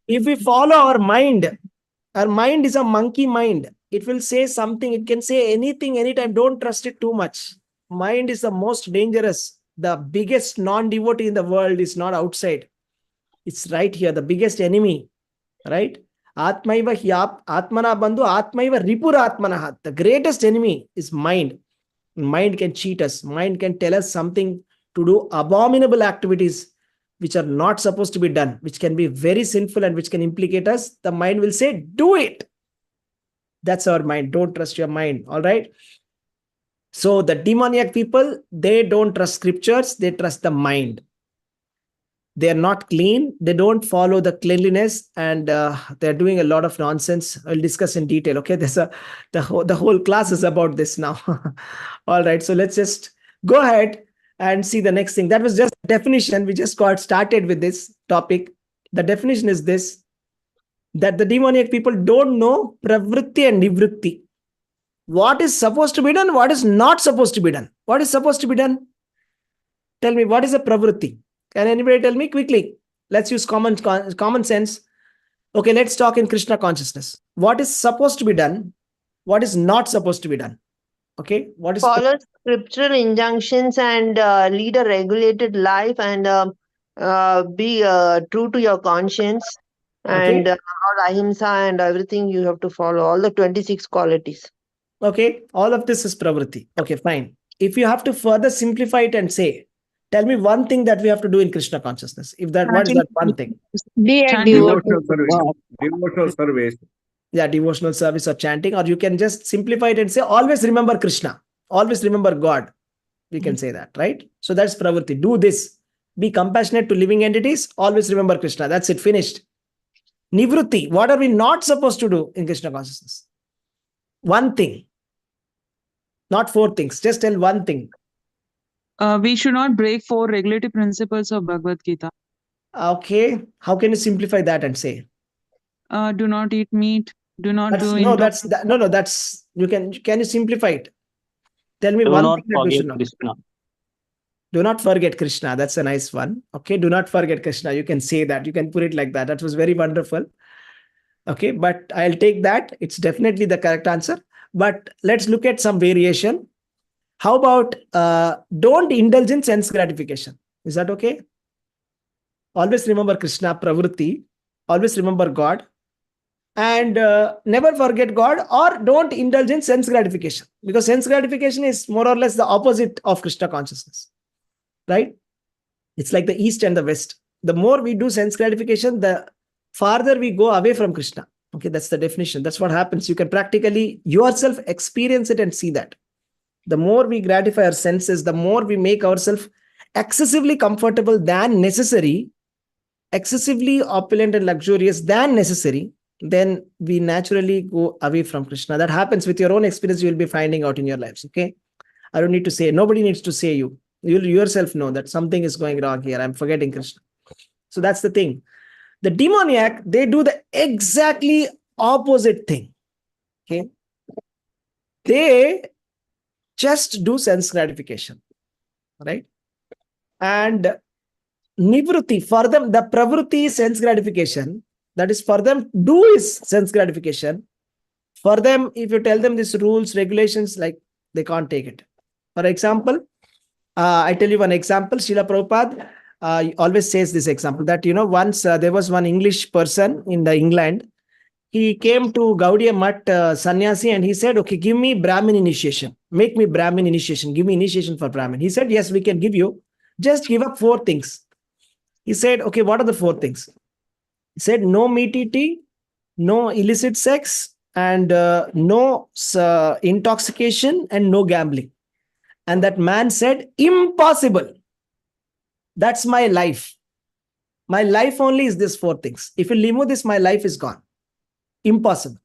If we follow our mind is a monkey mind. It will say something, it can say anything, anytime. Don't trust it too much. Mind is the most dangerous. The biggest non-devotee in the world is not outside. It's right here, the biggest enemy, right? Atmaiva hyap, atmana bandhu, atmaiva ripura atmanaha. The greatest enemy is mind. Mind can cheat us. Mind can tell us something to do abominable activities which are not supposed to be done, which can be very sinful and which can implicate us. The mind will say, do it. That's our mind. Don't trust your mind. All right. So the demoniac people, they don't trust scriptures. They trust the mind. They are not clean. They don't follow the cleanliness, and they're doing a lot of nonsense. I'll discuss in detail. Okay. The whole class is about this now. All right. So let's just go ahead and see the next thing. That was just definition. We just got started with this topic. The definition is this, that the demoniac people don't know pravritti and nivritti. What is supposed to be done, what is not supposed to be done. What is supposed to be done? Tell me, what is a pravritti? Can anybody tell me quickly? Let's use common sense. Okay, let's talk in Krishna consciousness. What is supposed to be done? What is not supposed to be done? Okay, what is Follow scriptural injunctions and lead a regulated life, and be true to your conscience, and okay? all ahimsa and everything you have to follow, all the 26 qualities. Okay, all of this is pravritti. Okay, fine. If you have to further simplify it and say, tell me one thing that we have to do in Krishna consciousness. If that, what is that one thing? Be a Chanting. devotee Devotional to service. God. Devotional service. Yeah, devotional service or chanting, or you can just simplify it and say, always remember Krishna, always remember God. We can say that, right? So that's pravritti. Do this. Be compassionate to living entities. Always remember Krishna. That's it. Finished. Nivrutti. What are we not supposed to do in Krishna consciousness? One thing. Not four things. Just tell one thing. We should not break four regulative principles of Bhagavad Gita. Okay. How can you simplify that and say? Do not eat meat. Do not That's, do no, intox- that's that, no, that's, you can you simplify it? Tell me Do one not thing that we forget should not. Krishna. Do not forget Krishna. That's a nice one. Okay. Do not forget Krishna. You can say that. You can put it like that. That was very wonderful. Okay. But I'll take that. It's definitely the correct answer. But let's look at some variation. How about don't indulge in sense gratification? Is that okay? Always remember Krishna, pravritti. Always remember God. And never forget God, or don't indulge in sense gratification. Because sense gratification is more or less the opposite of Krishna consciousness. Right? It's like the east and the west. The more we do sense gratification, the farther we go away from Krishna. Okay, that's the definition. That's what happens. You can practically yourself experience it and see that. The more we gratify our senses, the more we make ourselves excessively comfortable than necessary, excessively opulent and luxurious than necessary, then we naturally go away from Krishna. That happens with your own experience. You will be finding out in your lives. Okay. I don't need to say, nobody needs to say you. You'll yourself know that something is going wrong here. I'm forgetting Krishna. So that's the thing. The demoniac, they do the exactly opposite thing. Okay. They just do sense gratification, right? And nivruti, for them, the pravruti is sense gratification. That is for them, do is sense gratification. For them, if you tell them these rules, regulations, like they can't take it. For example, I tell you one example. Srila Prabhupada always says this example that, once there was one English person in the England. He came to Gaudiya Mutt sannyasi and he said, okay, give me Brahmin initiation. Make me Brahmin initiation. Give me initiation for Brahmin. He said, yes, we can give you. Just give up 4 things. He said, okay, what are the 4 things? He said, no meat eating, no illicit sex, and no intoxication, and no gambling. And that man said, impossible. That's my life. My life only is these 4 things. If you remove this, my life is gone. Impossible.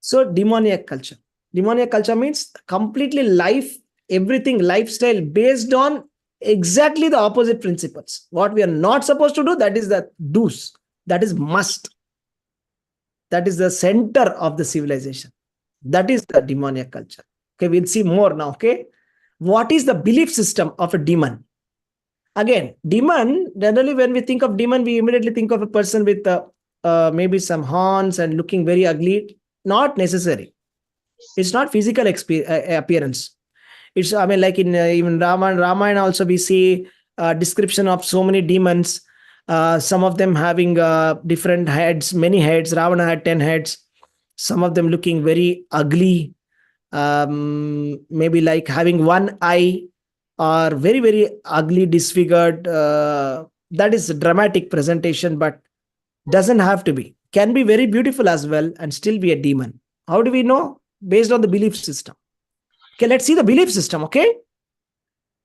So demoniac culture. Demoniac culture means completely life, everything lifestyle based on exactly the opposite principles. What we are not supposed to do, that is the do's. That is must. That is the center of the civilization. That is the demoniac culture. Okay, we'll see more now. Okay, what is the belief system of a demon? Again, demon, generally when we think of demon, we immediately think of a person with maybe some horns and looking very ugly. Not necessary. It's not physical appearance. It's, I mean, like in even Ramayana also we see description of so many demons. Some of them having different heads, many heads. Ravana had 10 heads. Some of them looking very ugly. Maybe like having one eye, or very, very ugly, disfigured. That is a dramatic presentation, but doesn't have to be. Can be very beautiful as well and still be a demon. How do we know? Based on the belief system. Okay, let's see the belief system. Okay,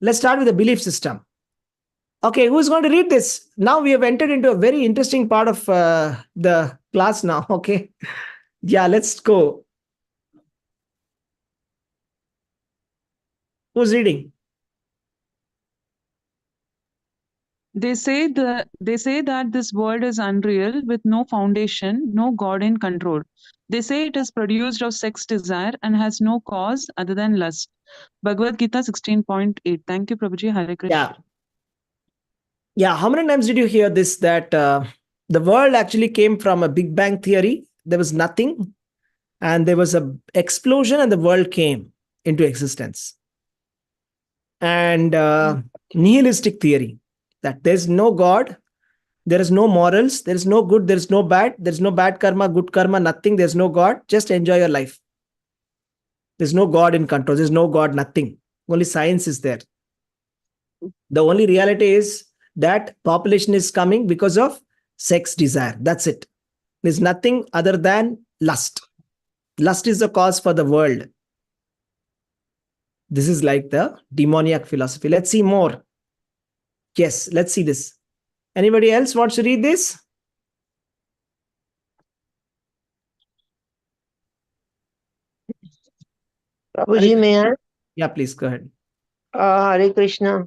let's start with the belief system. Okay, who's going to read this? Now we have entered into a very interesting part of the class now. Okay, yeah, let's go. Who's reading? They say that this world is unreal with no foundation, no God in control. They say it is produced of sex desire and has no cause other than lust. Bhagavad Gita 16.8. Thank you, Prabhuji. Hare Krishna. Yeah. How many times did you hear this, that the world actually came from a Big Bang theory? There was nothing, and there was an explosion, and the world came into existence. And nihilistic theory, that there's no God, there is no morals, there is no good, there is no bad, there is no bad karma, good karma, nothing. There's no God. Just enjoy your life. There's no God in control. There's no God, nothing. Only science is there. The only reality is that population is coming because of sex desire. That's it. There's nothing other than lust. Lust is the cause for the world. This is like the demoniac philosophy. Let's see more. Yes, let's see this. Anybody else wants to read this? Prabhuji, may I? Yeah, please go ahead. Hare Krishna.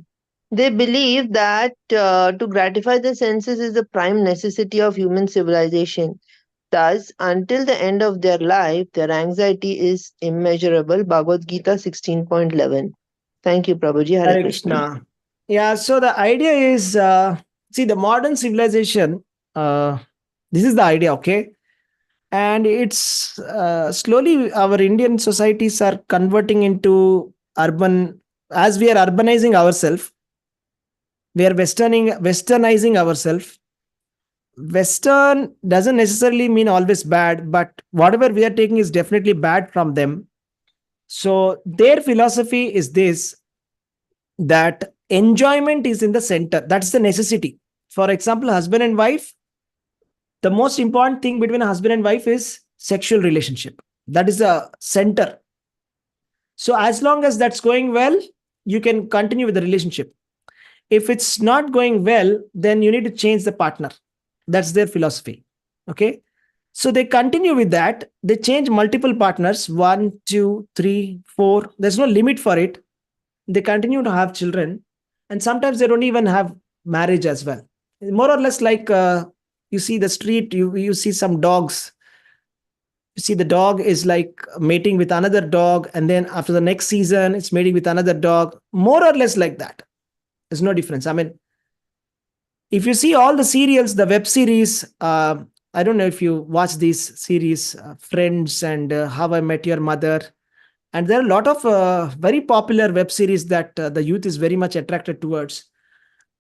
They believe that to gratify the senses is the prime necessity of human civilization. Thus, until the end of their life, their anxiety is immeasurable. Bhagavad Gita 16.11. Thank you, Prabhuji. Hare Krishna. Yeah, so the idea is, see, the modern civilization, this is the idea, okay? And it's slowly our Indian societies are converting into urban, as we are urbanizing ourselves, we are westernizing ourselves. Western doesn't necessarily mean always bad, but whatever we are taking is definitely bad from them. So their philosophy is this, that enjoyment is in the center. That's the necessity. For example, husband and wife, the most important thing between a husband and wife is sexual relationship. That is the center. So as long as that's going well, you can continue with the relationship. If it's not going well, then you need to change the partner. That's their philosophy. Okay. So they continue with that. They change multiple partners, 1, 2, 3, 4. There's no limit for it. they continue to have children, and sometimes they don't even have marriage as well. More or less like you see the street, you see some dogs. You see the dog is like mating with another dog, and then after the next season, it's mating with another dog. More or less like that. There's no difference. I mean, if you see all the serials, the web series, I don't know if you watch these series, Friends and How I Met Your Mother, and there are a lot of very popular web series that the youth is very much attracted towards.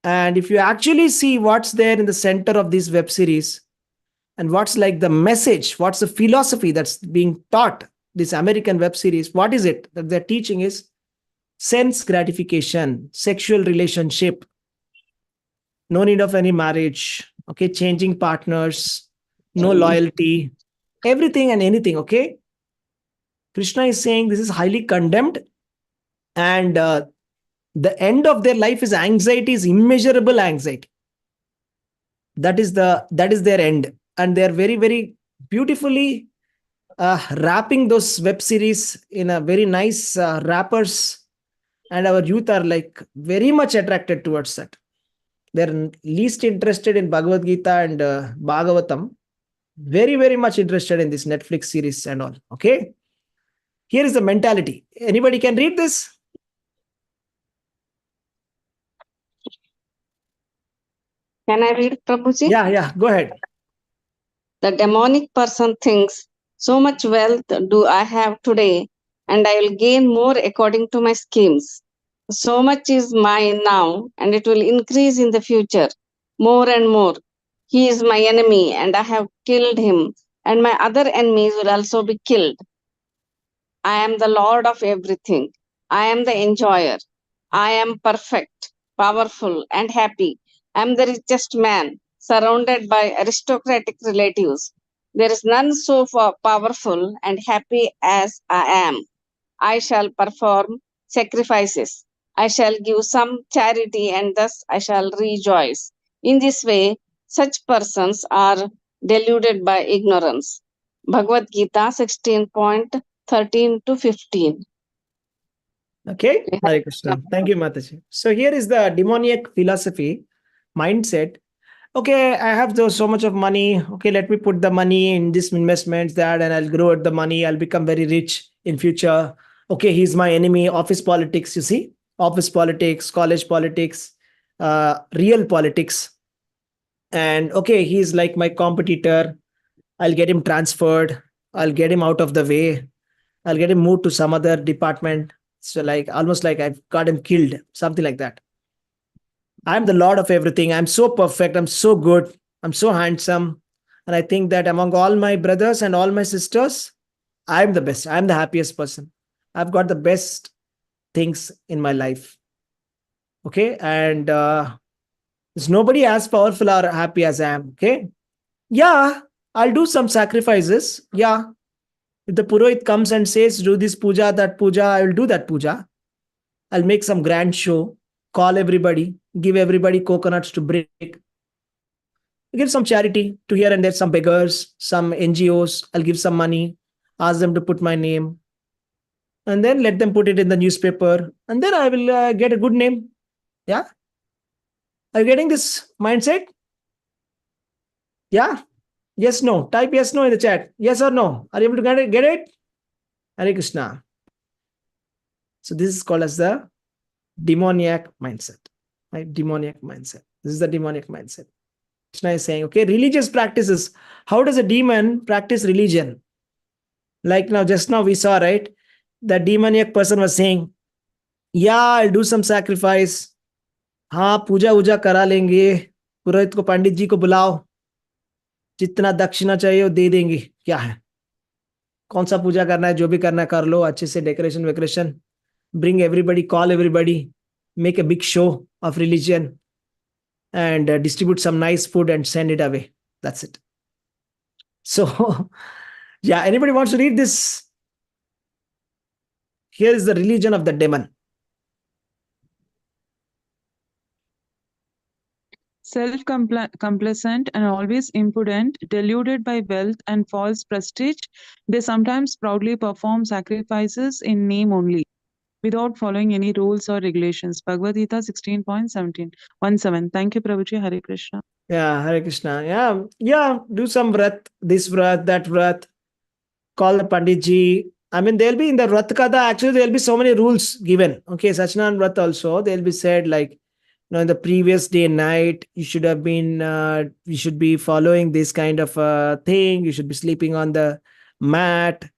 And if you actually see what's there in the center of these web series, and what's like the message, what's the philosophy that's being taught, this American web series, what is it that they're teaching is sense gratification, sexual relationship, no need of any marriage, okay, changing partners, no loyalty, everything and anything, okay. Krishna is saying this is highly condemned, and the end of their life is anxiety, is immeasurable anxiety. That is their end, and they are very, very beautifully wrapping those web series in a very nice wrappers, and our youth are like very much attracted towards that. They're least interested in Bhagavad Gita and Bhagavatam, very, very much interested in this Netflix series and all. Okay, here is the mentality. Anybody can read this? Can I read, Prabhuji? Yeah, go ahead. The demonic person thinks, so much wealth do I have today, and I will gain more according to my schemes. So much is mine now, and it will increase in the future, more and more. He is my enemy, and I have killed him, and my other enemies will also be killed. I am the Lord of everything. I am the enjoyer. I am perfect, powerful, and happy. I am the richest man, surrounded by aristocratic relatives. There is none so powerful and happy as I am. I shall perform sacrifices. I shall give some charity, and thus I shall rejoice. In this way, such persons are deluded by ignorance. Bhagavad Gita 16.13 to 15. Okay, Hare Krishna. Thank you, Mataji. So here is the demoniac philosophy, mindset. Okay, I have so much of money. Okay, let me put the money in this investments, that, and I'll grow the money. I'll become very rich in future. Okay, he's my enemy. Office politics, you see, office politics, college politics, real politics. And okay, he's like my competitor. I'll get him transferred. I'll get him out of the way. I'll get him moved to some other department. So like almost like I've got him killed, something like that. I'm the Lord of everything. I'm so perfect. I'm so good. I'm so handsome. And I think that among all my brothers and all my sisters, I'm the best. I'm the happiest person. I've got the best things in my life. Okay. And there's nobody as powerful or happy as I am. Okay. Yeah. I'll do some sacrifices. Yeah. If the Purohit comes and says, do this puja, that puja, I will do that puja. I'll make some grand show, call everybody, give everybody coconuts to break, give some charity to here and there, some beggars, some NGOs. I'll give some money, ask them to put my name, and then let them put it in the newspaper. And then I will get a good name. Yeah. Are you getting this mindset? Yeah. Yes, no. Type yes, no in the chat. Yes or no. Are you able to get it? Hare Krishna. So this is called as the demoniac mindset. Right? Demoniac mindset. This is the demoniac mindset. Krishna is saying, okay, religious practices. How does a demon practice religion? Like now, just now we saw, right? The demoniac person was saying, yeah, I'll do some sacrifice. हाँ पूजा वूजा करा लेंगे, पुरोहित को पंडित जी को बुलाओ, जितना दक्षिणा चाहिए वो दे देंगे, क्या है, कौन सा पूजा करना है, जो भी करना है कर लो, अच्छे से decoration वेकोरेशन, bring everybody, call everybody, make a big show of religion, and distribute some nice food and send it away. That's it. So yeah, anybody wants to read this? Here is the religion of the demon. Self-complacent and always impudent, deluded by wealth and false prestige, they sometimes proudly perform sacrifices in name only. without following any rules or regulations. Bhagavad Gita 16.17. Thank you, Prabhuji. Hare Krishna. Yeah, Hare Krishna. Yeah. Do some vrat, this vrat, that vrat. Call the Panditji. I mean, they'll be in the Vrat Katha. Actually, there'll be so many rules given. Okay, Sachnan Vrat also. They'll be said like, in the previous day night, you should have been, you should be following this kind of thing. You should be sleeping on the mat.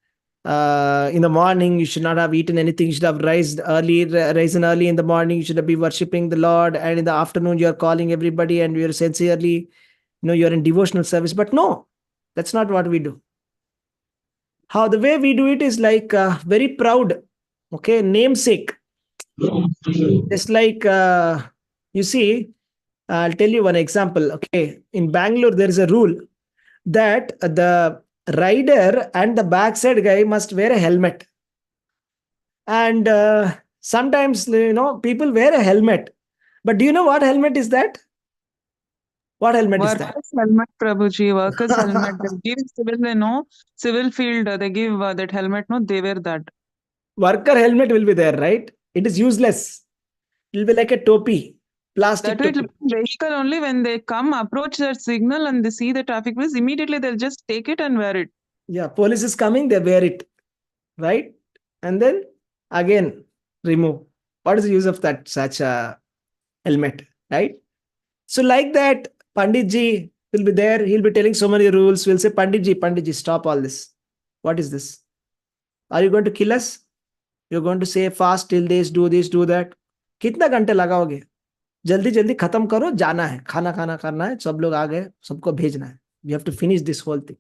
In the morning, you should not have eaten anything. You should have risen early in the morning. You should be worshipping the Lord. And in the afternoon, you're calling everybody and you're sincerely, you're in devotional service. But no, that's not what we do. How the way we do it is like very proud, okay, namesake. Just like you see, I'll tell you one example. Okay, in Bangalore there is a rule that the rider and the backside guy must wear a helmet, and sometimes people wear a helmet, but do you know what helmet is that? What helmet is that? Workers' helmet, Prabhuji. Workers' helmet. They give civil field. They give that helmet. No, they wear that. Worker helmet will be there, right? It is useless. It will be like a topi, plastic That will topi. be vehicle only when they come, approach that signal and they see the traffic police, immediately they'll just take it and wear it. Yeah, police is coming, they wear it, right? And then again remove. What is the use of that such a helmet, right? So like that, Panditji will be there. He'll be telling so many rules. We'll say, Panditji, stop all this. What is this? Are you going to kill us? You're going to say fast till this, do that. कितना घंटे लगाओगे? जल्दी जल्दी खत्म करो, जाना है, खाना खाना करना है, सब लोग आ गए, सबको भेजना है. You have to finish this whole thing.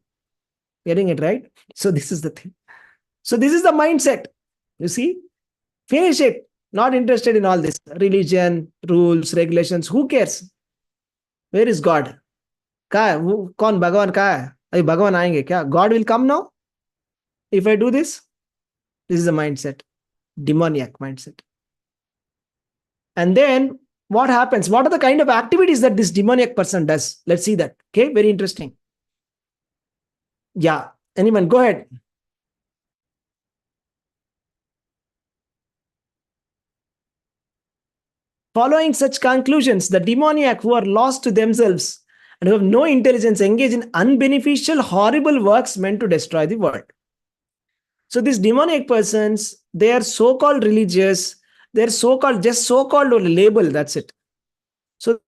Getting it right? So this is the thing. So this is the mindset. You see? Finish it. Not interested in all this. Religion, rules, regulations. Who cares? Where is God? कहाँ है? वो कौन भगवान कहाँ है? अरे भगवान आएंगे क्या? God will come now? If I do this? This is the mindset. Demoniac mindset. And then what happens? What are the kind of activities that this demoniac person does? Let's see that. Okay, very interesting. Yeah. Anyone, go ahead. Following such conclusions, the demoniac who are lost to themselves and who have no intelligence engage in unbeneficial, horrible works meant to destroy the world. So these demoniac persons, they are so-called religious, they're so-called, just so-called label, that's it. So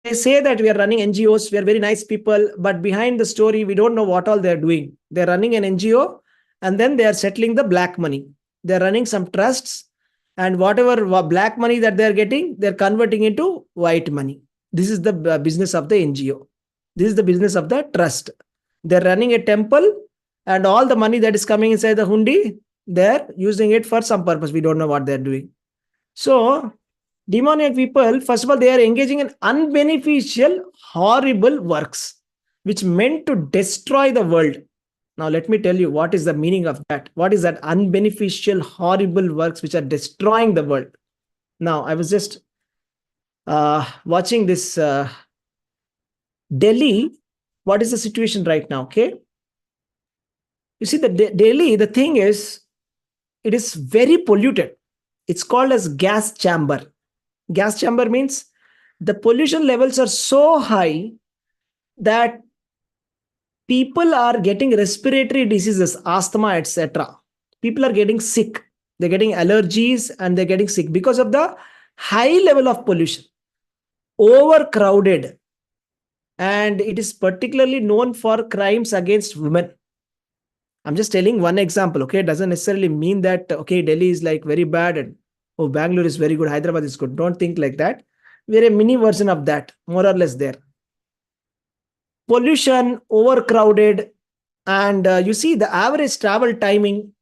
they say that we are running NGOs, we are very nice people, but behind the story, we don't know what all they're doing. They're running an NGO and then they are settling the black money. They're running some trusts and whatever black money that they're getting, they're converting into white money. This is the business of the NGO. This is the business of the trust. They're running a temple and all the money that is coming inside the hundi, they're using it for some purpose. We don't know what they're doing. So demoniac people, first of all, they are engaging in unbeneficial, horrible works, which meant to destroy the world. Now, let me tell you what is the meaning of that. What is that unbeneficial, horrible works which are destroying the world? Now, I was just watching this Delhi. What is the situation right now? Okay. You see, the Delhi, the thing is, it is very polluted. It's called as gas chamber. Gas chamber means the pollution levels are so high that people are getting respiratory diseases, asthma, etc. People are getting sick. They're getting allergies and they're getting sick because of the high level of pollution. Overcrowded. And it is particularly known for crimes against women. I'm just telling one example, okay? It doesn't necessarily mean that, okay, Delhi is like very bad and, oh, Bangalore is very good, Hyderabad is good. Don't think like that. We're a mini version of that, more or less there. Pollution, overcrowded, and you see the average travel timing.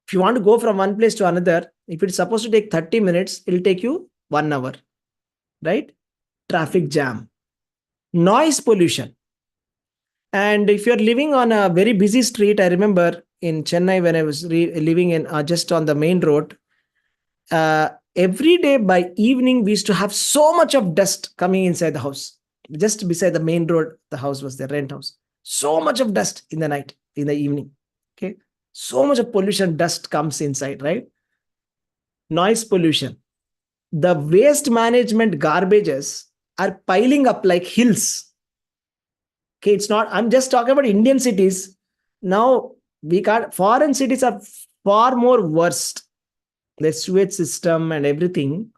If you want to go from one place to another, if it's supposed to take 30 minutes, it'll take you 1 hour, right? Traffic jam, noise pollution. And if you're living on a very busy street, I remember in Chennai when I was living in just on the main road, every day by evening, we used to have so much of dust coming inside the house. Just beside the main road, the house was the rent house. So much of dust in the night, in the evening. Okay. So much of pollution, dust comes inside, right? noise pollution. The waste management garbages are piling up like hills. Okay, it's not, I'm just talking about Indian cities. Now, we can't, foreign cities are far more worst. The sewage system and everything,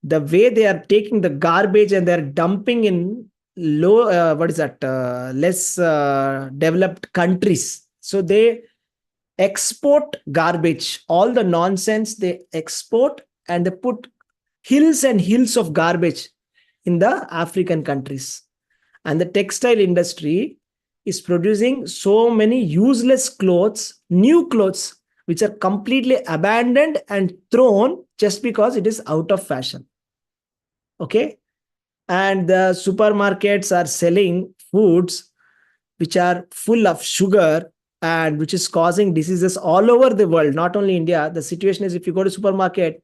the way they are taking the garbage and they're dumping in low, less developed countries. So they export garbage, all the nonsense they export, and they put hills and hills of garbage in the African countries. And the textile industry is producing so many useless clothes, new clothes, which are completely abandoned and thrown just because it is out of fashion. Okay. And the supermarkets are selling foods which are full of sugar and which is causing diseases all over the world, not only India. The situation is, if you go to supermarket,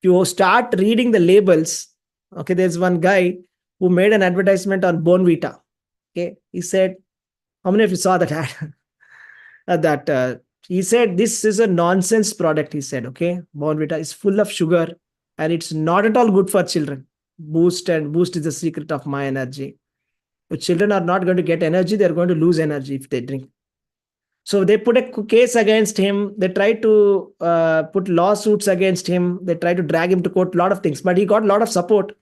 you start reading the labels. Okay, there's one guy who made an advertisement on Bonvita. Okay, he said, how many of you saw that ad? He said, this is a nonsense product. He said, okay, Bonvita is full of sugar and it's not at all good for children. Boost is the secret of my energy. If children are not going to get energy, they're going to lose energy if they drink. So they put a case against him. They tried to put lawsuits against him. They tried to drag him to court, a lot of things, but he got a lot of support.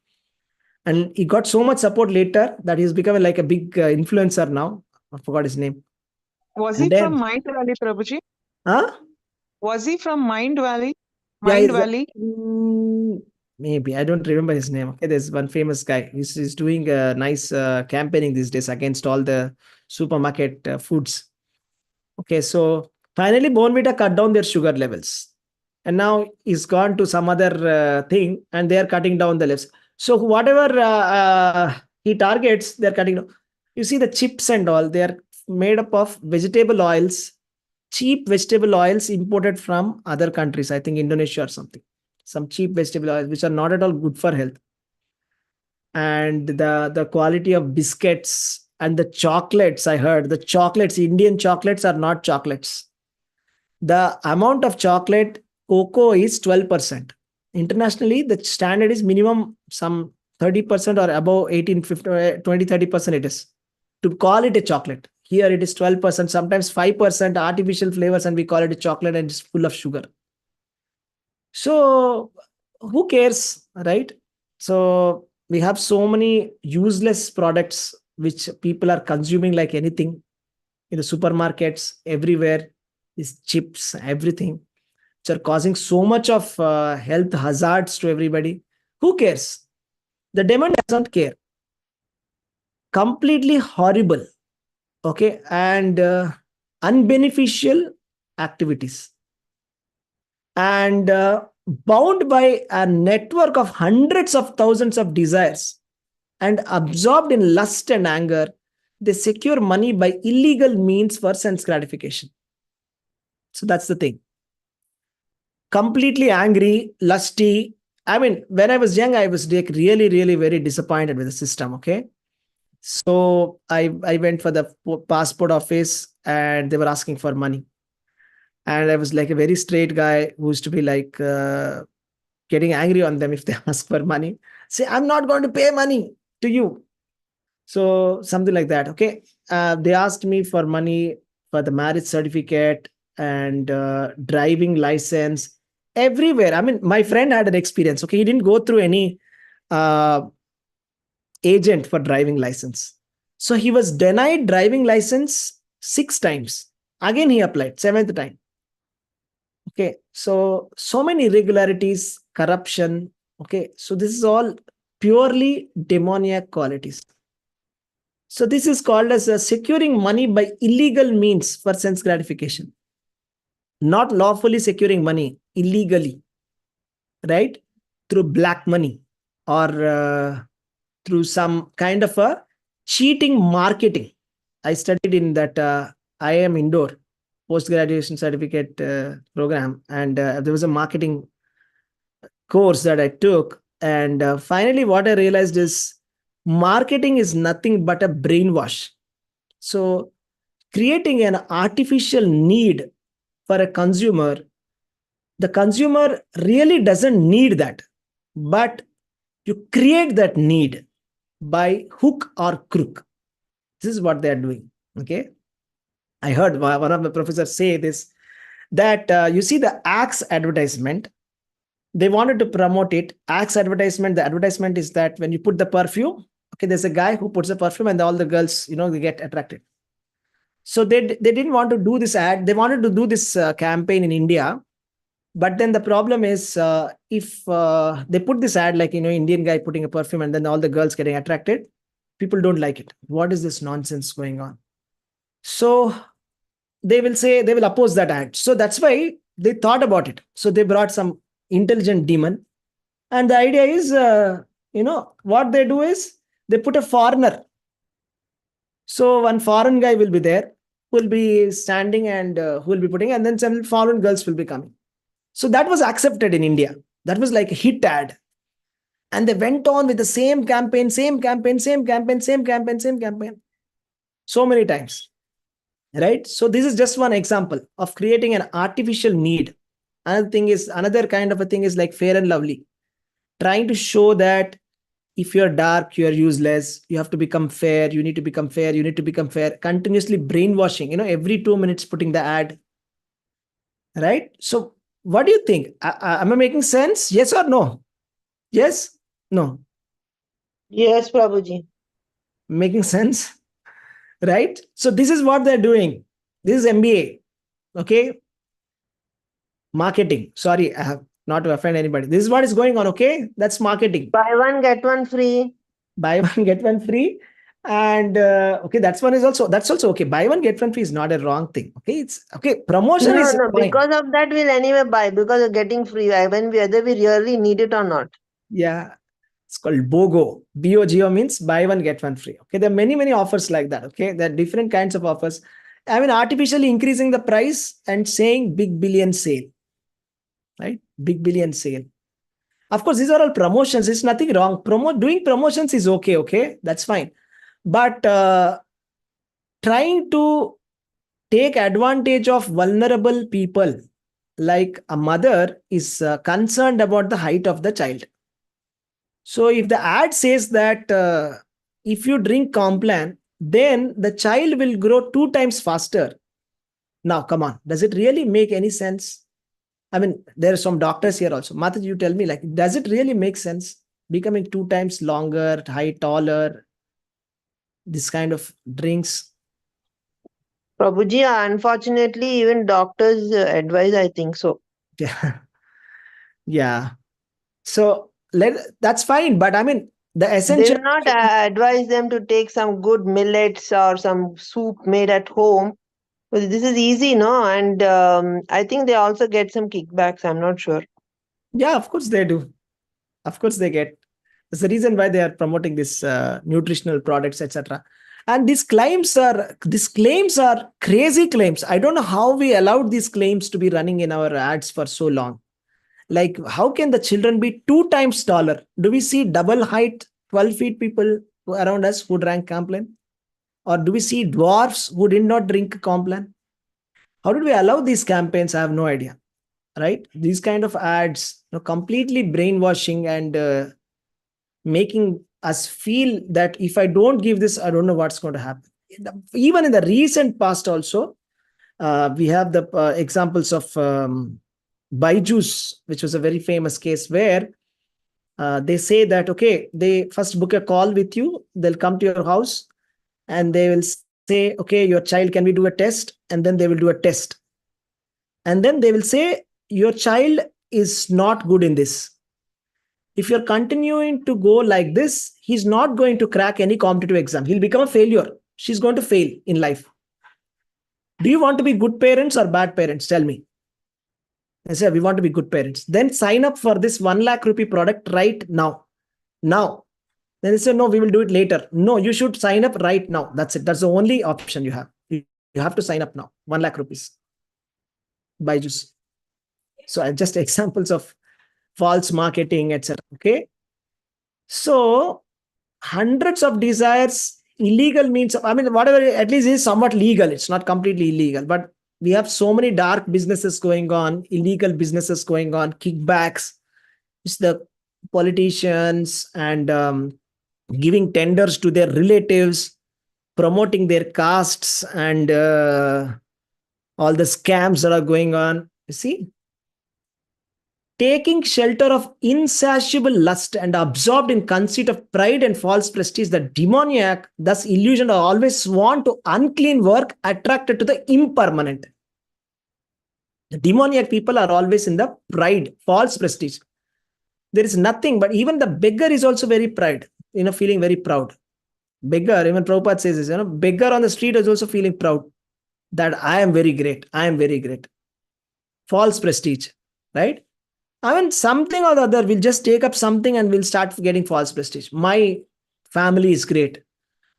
And he got so much support later that he's become like a big influencer now. I forgot his name. Was And he then, from Mind Valley, Prabhuji? huh? Was he from Mind Valley? Yeah, Mind he's Valley? maybe I don't remember his name. Okay, there's one famous guy. He's doing a nice campaigning these days against all the supermarket foods. Okay, so finally, Bonvita cut down their sugar levels, and now he's gone to some other thing, and they are cutting down the levels. So whatever he targets, they're cutting down. You see the chips and all; they are made up of vegetable oils, cheap vegetable oils imported from other countries. I think Indonesia or something. Some cheap vegetable oils which are not at all good for health. And the quality of biscuits and the chocolates, I heard the chocolates, Indian chocolates are not chocolates. The amount of chocolate cocoa is 12%. Internationally, the standard is minimum some 30% or above 18, 15, 20, 30% it is. To call it a chocolate. Here it is 12%, sometimes 5% artificial flavors, and we call it a chocolate and it's full of sugar. So who cares, right? So we have so many useless products which people are consuming like anything in the supermarkets, everywhere, these chips, everything, which are causing so much of health hazards to everybody. Who cares? The demon doesn't care. Completely horrible. Okay. And unbeneficial activities. And bound by a network of hundreds of thousands of desires and absorbed in lust and anger, they secure money by illegal means for sense gratification. So that's the thing. Completely angry, lusty. I mean, when I was young, I was like really, really very disappointed with the system. Okay. So I went for the passport office and they were asking for money. And I was like a very straight guy who used to be like getting angry on them if they ask for money. Say, I'm not going to pay money to you. So something like that. Okay. They asked me for money for the marriage certificate and driving license everywhere. I mean, my friend had an experience. Okay. He didn't go through any uh, agent for driving license. So he was denied driving license 6 times. Again, he applied 7th time. Okay. So many irregularities, corruption. Okay. So this is all purely demoniac qualities. So this is called as securing money by illegal means for sense gratification. Not lawfully securing money, illegally, right? Through black money or through some kind of a cheating marketing. I studied in that IIM Indore post-graduation certificate program, and there was a marketing course that I took. And finally, what I realized is marketing is nothing but a brainwash. So creating an artificial need for a consumer The consumer really doesn't need that, but you create that need by hook or crook. This is what they are doing. Okay. I heard one of the professors say this, that you see the Axe advertisement, they wanted to promote it. Axe advertisement, the advertisement is that when you put the perfume, okay, there's a guy who puts the perfume and all the girls, they get attracted. So they didn't want to do this ad. They wanted to do this campaign in India. But then the problem is, if they put this ad like, Indian guy putting a perfume and then all the girls getting attracted, people don't like it. What is this nonsense going on? So they will oppose that ad. So that's why they thought about it. So they brought some intelligent demon. And the idea is, what they do is they put a foreigner. So one foreign guy will be there, who will be standing and who will be putting, and then some foreign girls will be coming. So that was accepted in India. That was like a hit ad. And they went on with the same campaign, same campaign, same campaign, same campaign, same campaign. So many times. Right? So this is just one example of creating an artificial need. Another kind of a thing is like Fair and Lovely. Trying to show that if you're dark, you're useless, you have to become fair, you need to become fair, you need to become fair. Continuously brainwashing, every 2 minutes putting the ad. Right? So what do you think? Am I making sense? Yes or no? Yes? No? Yes, Prabhuji. Making sense? Right? So this is what they're doing. This is MBA. Okay? Marketing. Sorry, I have not to offend anybody. This is what is going on. Okay? That's marketing. Buy one, get one free. Buy one, get one free. And okay, that's also okay. Buy one, get one free is not a wrong thing. Okay, it's okay. Promotion is No, fine. because of that we'll anyway buy, because of getting free, whether we really need it or not. Yeah, it's called BOGO. BOGO means buy one, get one free. Okay, there are many offers like that. Okay, there are different kinds of offers. Artificially increasing the price and saying big billion sale. Right, big billion sale. Of course, these are all promotions. It's nothing wrong. Doing promotions is okay. Okay, that's fine. But trying to take advantage of vulnerable people, like a mother is concerned about the height of the child. So if the ad says that if you drink Complan, then the child will grow 2 times faster. Now, come on. Does it really make any sense? There are some doctors here also. Mataji, you tell me, does it really make sense? Becoming 2 times longer, height, taller, this kind of drinks. Prabhuji, unfortunately, even doctors advise, I think so. Yeah. Yeah. So that's fine. But the They essential. will not advise them to take some good millets or some soup made at home. But this is easy, no? And I think they also get some kickbacks. I'm not sure. Yeah, of course they do. Of course they get. That's the reason why they are promoting this nutritional products, etc. And these claims are crazy claims. I don't know how we allowed these claims to be running in our ads for so long. Like, how can the children be 2 times taller? Do we see double height, 12 feet people around us who drank Complan? Or do we see dwarfs who did not drink Complan? How did we allow these campaigns? I have no idea. Right? These kind of ads, completely brainwashing and making us feel that if I don't give this, I don't know what's going to happen. Even in the recent past also, we have the examples of Byju's, which was a very famous case where they say that, okay, they first book a call with you, they'll come to your house and they will say, okay, your child, can we do a test? And then they will do a test. And then they will say, your child is not good in this. If you're continuing to go like this, he's not going to crack any competitive exam. He'll become a failure. She's going to fail in life. Do you want to be good parents or bad parents? Tell me. I say, we want to be good parents. Then sign up for this 1 lakh rupee product right now. Now. Then they say, no, we will do it later. No, you should sign up right now. That's it. That's the only option you have. You have to sign up now. 1 lakh rupees. Byju's. So just examples of false marketing, etc. Okay. So hundreds of desires, illegal means, whatever, at least is somewhat legal. It's not completely illegal, but We have so many dark businesses going on, illegal businesses going on, kickbacks. It's the politicians and giving tenders to their relatives, promoting their castes, and all the scams that are going on. You see, taking shelter of insatiable lust and absorbed in conceit of pride and false prestige, the demoniac, thus illusioned, are always sworn to unclean work, attracted to the impermanent. The demoniac people are always in the pride, false prestige. There is nothing, but even the beggar is also very pride, feeling very proud. Beggar, even Prabhupada says this, beggar on the street is also feeling proud that I am very great. I am very great. False prestige, right? I mean, something or the other, we'll just take up something and we'll start getting false prestige. My family is great.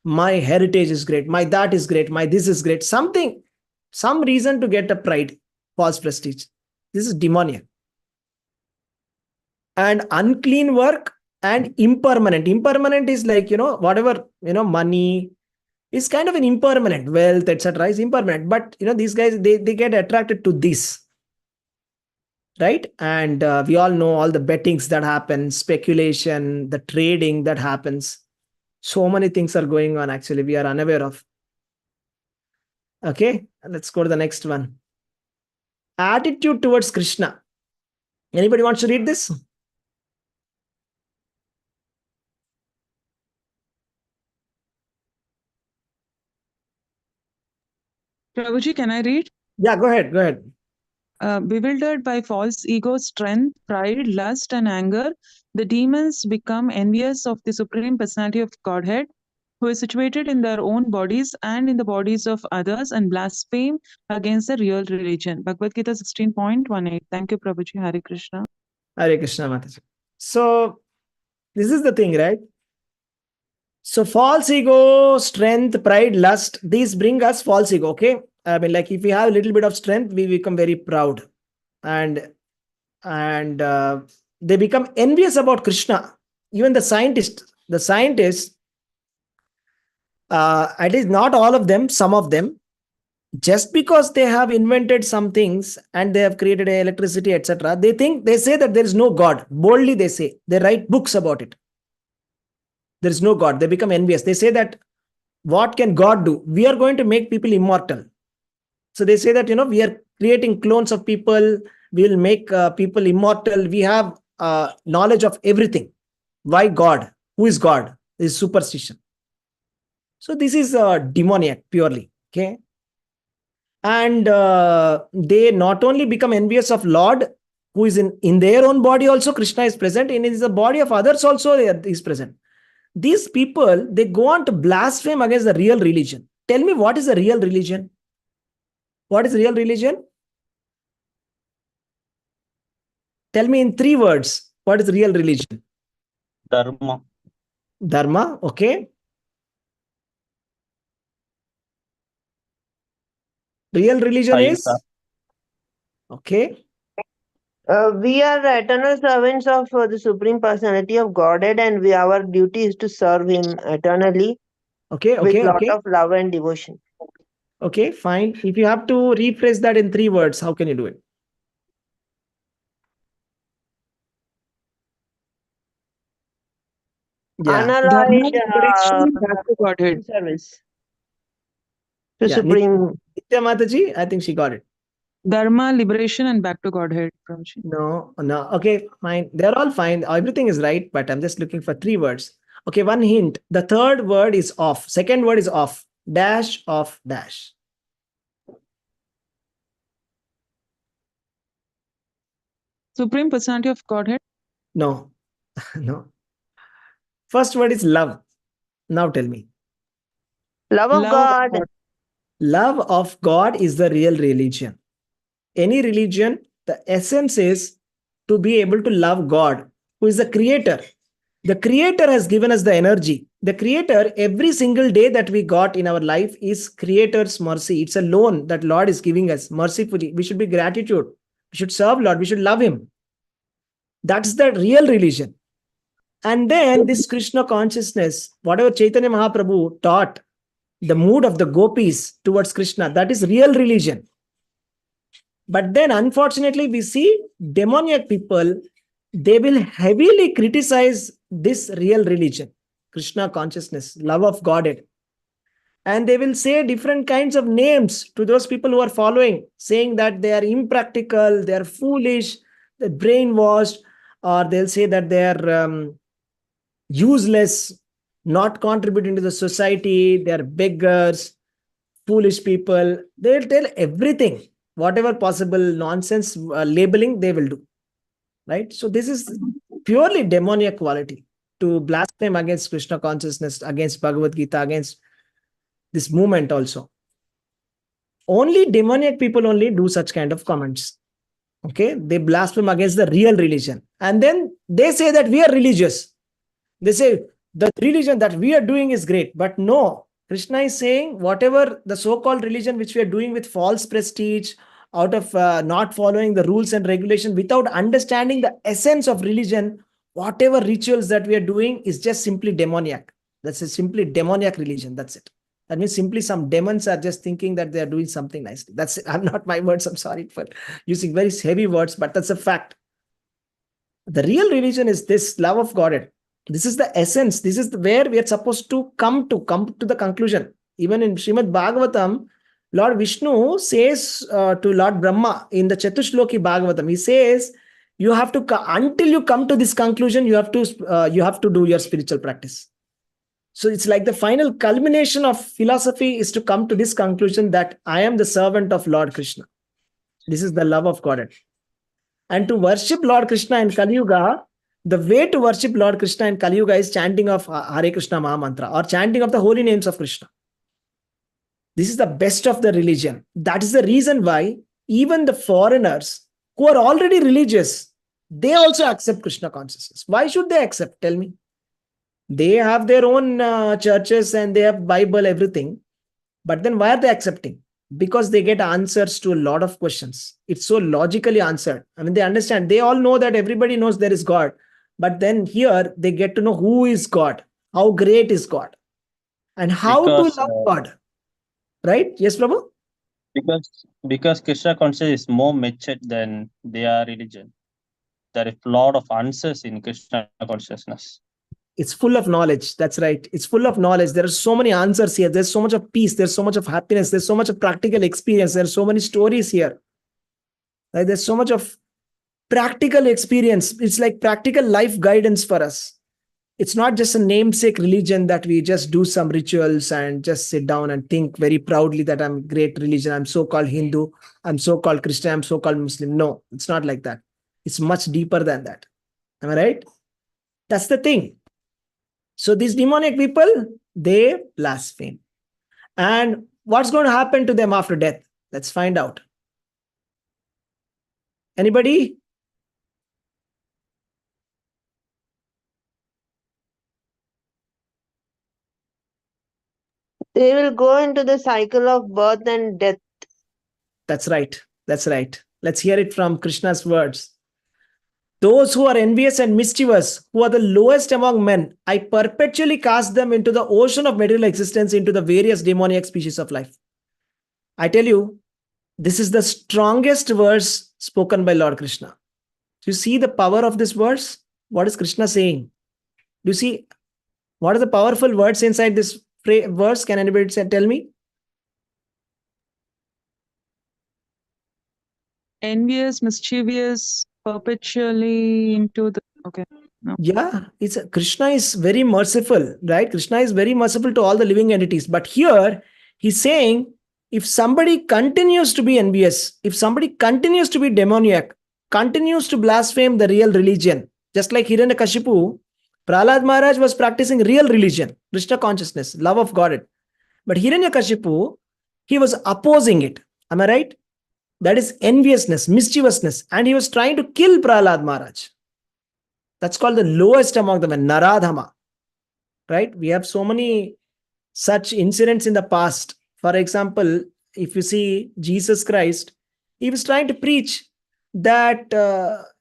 My heritage is great. My that is great. My this is great. Something, some reason to get a pride, false prestige. This is demoniac. And unclean work and impermanent. Impermanent is like, whatever, money is kind of an impermanent. Wealth, etc. is impermanent. But, these guys, they get attracted to this. Right? And we all know all the bettings that happen, speculation, the trading that happens. So many things are going on, actually, we are unaware of. Okay, let's go to the next one. Attitude towards Krishna. Anybody wants to read this? Prabhuji, can I read? Yeah, go ahead. Go ahead. Bewildered by false ego, strength, pride, lust, and anger, the demons become envious of the Supreme Personality of Godhead, who is situated in their own bodies and in the bodies of others, and blaspheme against the real religion. Bhagavad Gita 16.18. Thank you, Prabhuji. Hare Krishna. Hare Krishna, Mataji. So, this is the thing, right? So, false ego, strength, pride, lust, these bring us false ego, okay? I mean, like if we have a little bit of strength, we become very proud. And they become envious about Krishna. Even the scientists, at least not all of them, some of them, just because they have invented some things and they have created electricity, etc., they say that there is no God. Boldly they say, they write books about it. There is no God. They become envious. They say that, what can God do? We are going to make people immortal. So they say that, we are creating clones of people. We will make people immortal. We have knowledge of everything. Why God? Who is God? This is superstition. So this is demoniac purely. Okay. And they not only become envious of Lord, who is in their own body also, Krishna is present. In the body of others also, he is present. These people, they go on to blaspheme against the real religion. Tell me, what is the real religion? What is real religion? Tell me in 3 words, what is real religion? Dharma. Dharma, okay. Real religion is? Ahimsa. Okay. We are eternal servants of the Supreme Personality of Godhead, and our duty is to serve Him eternally Okay, with okay, lot okay. of love and devotion. Okay, fine. If you have to rephrase that in 3 words, how can you do it? Yeah. Dharma, Unalloyed liberation, back to Godhead. service to Yeah. Supreme. Nitya Mataji, I think she got it. Dharma, liberation, and back to Godhead, Prabhuji. No. Okay, fine. They're all fine. Everything is right, but I'm just looking for 3 words. Okay, one hint. The third word is off. Second word is off. Dash, off, dash. Supreme Personality of Godhead. No. No. First word is love. Now tell me. Love of Love of God. God. Love of God is the real religion. Any religion, the essence is to be able to love God, who is the creator. The creator has given us the energy. The creator, every single day that we got in our life is creator's mercy. It's a loan that Lord is giving us mercifully. We should be gratitude. We should serve Lord. We should love him. That's the real religion. And then this Krishna consciousness, whatever Chaitanya Mahaprabhu taught, the mood of the gopis towards Krishna, that is real religion. But then unfortunately, we see demoniac people, they will heavily criticize this real religion, Krishna consciousness, love of Godhead. And they will say different kinds of names to those people who are following, saying that they are impractical, they are foolish, they're brainwashed, or they'll say that they are useless, not contributing to the society, they are beggars, foolish people. They'll tell everything, whatever possible nonsense labeling they will do. Right? So this is purely demoniac quality, to blaspheme against Krishna consciousness, against Bhagavad Gita, against this movement also. Only demoniac people only do such kind of comments. Okay, they blaspheme against the real religion, and then they say that we are religious. They say the religion that we are doing is great, but no, Krishna is saying whatever the so-called religion which we are doing with false prestige, out of not following the rules and regulation, without understanding the essence of religion, whatever rituals that we are doing is just simply demoniac. That's a simply demoniac religion. That's it. That means simply some demons are just thinking that they are doing something nicely. That's it. I'm not my words. I'm sorry for using very heavy words, but that's a fact. The real religion is this love of Godhead. This is the essence. This is where we are supposed to come to the conclusion. Even in Srimad Bhagavatam, Lord Vishnu says to Lord Brahma in the Chatushloki Bhagavatam, he says, you have to until you come to this conclusion, you have to do your spiritual practice. So it's like the final culmination of philosophy is to come to this conclusion that I am the servant of Lord Krishna. This is the love of Godhead. And to worship Lord Krishna in Kali Yuga, the way to worship Lord Krishna in Kali Yuga is chanting of Hare Krishna Maha Mantra, or chanting of the holy names of Krishna. This is the best of the religion. That is the reason why even the foreigners who are already religious, they also accept Krishna consciousness. Why should they accept? Tell me. They have their own churches and they have Bible, everything. But then why are they accepting? Because they get answers to a lot of questions. It's so logically answered. I mean, they understand. They all know that everybody knows there is God. But then here they get to know who is God, how great is God, and how Because to love God. Right? Yes, Prabhu? because Krishna consciousness is more matured than their religion. There is a lot of answers in Krishna consciousness. It's full of knowledge. That's right. It's full of knowledge. There are so many answers here. There's so much of peace. There's so much of happiness. There's so much of practical experience. There's so many stories here. Right? There's so much of practical experience. It's like practical life guidance for us. It's not just a namesake religion that we just do some rituals and just sit down and think very proudly that I'm great religion. I'm so-called Hindu. I'm so-called Christian. I'm so-called Muslim. No, it's not like that. It's much deeper than that. Am I right? That's the thing. So these demonic people, they blaspheme. And what's going to happen to them after death? Let's find out. Anybody? They will go into the cycle of birth and death. That's right. That's right. Let's hear it from Krishna's words. Those who are envious and mischievous, who are the lowest among men, I perpetually cast them into the ocean of material existence, into the various demoniac species of life. I tell you, this is the strongest verse spoken by Lord Krishna. Do you see the power of this verse? What is Krishna saying? Do you see what are the powerful words inside this verse? Can anybody tell me? Envious, mischievous, perpetually into the. Okay. No. Yeah, Krishna is very merciful, right? Krishna is very merciful to all the living entities. But here he's saying, if somebody continues to be envious, if somebody continues to be demoniac, continues to blaspheme the real religion, just like Hiranyakashipu, Prahlad Maharaj was practicing real religion, Krishna consciousness, love of God. But Hiranyakashipu, he was opposing it. Am I right? That is enviousness, mischievousness. And he was trying to kill Prahlad Maharaj. That's called the lowest among them, Naradhama. Right? We have so many such incidents in the past. For example, if you see Jesus Christ, he was trying to preach that,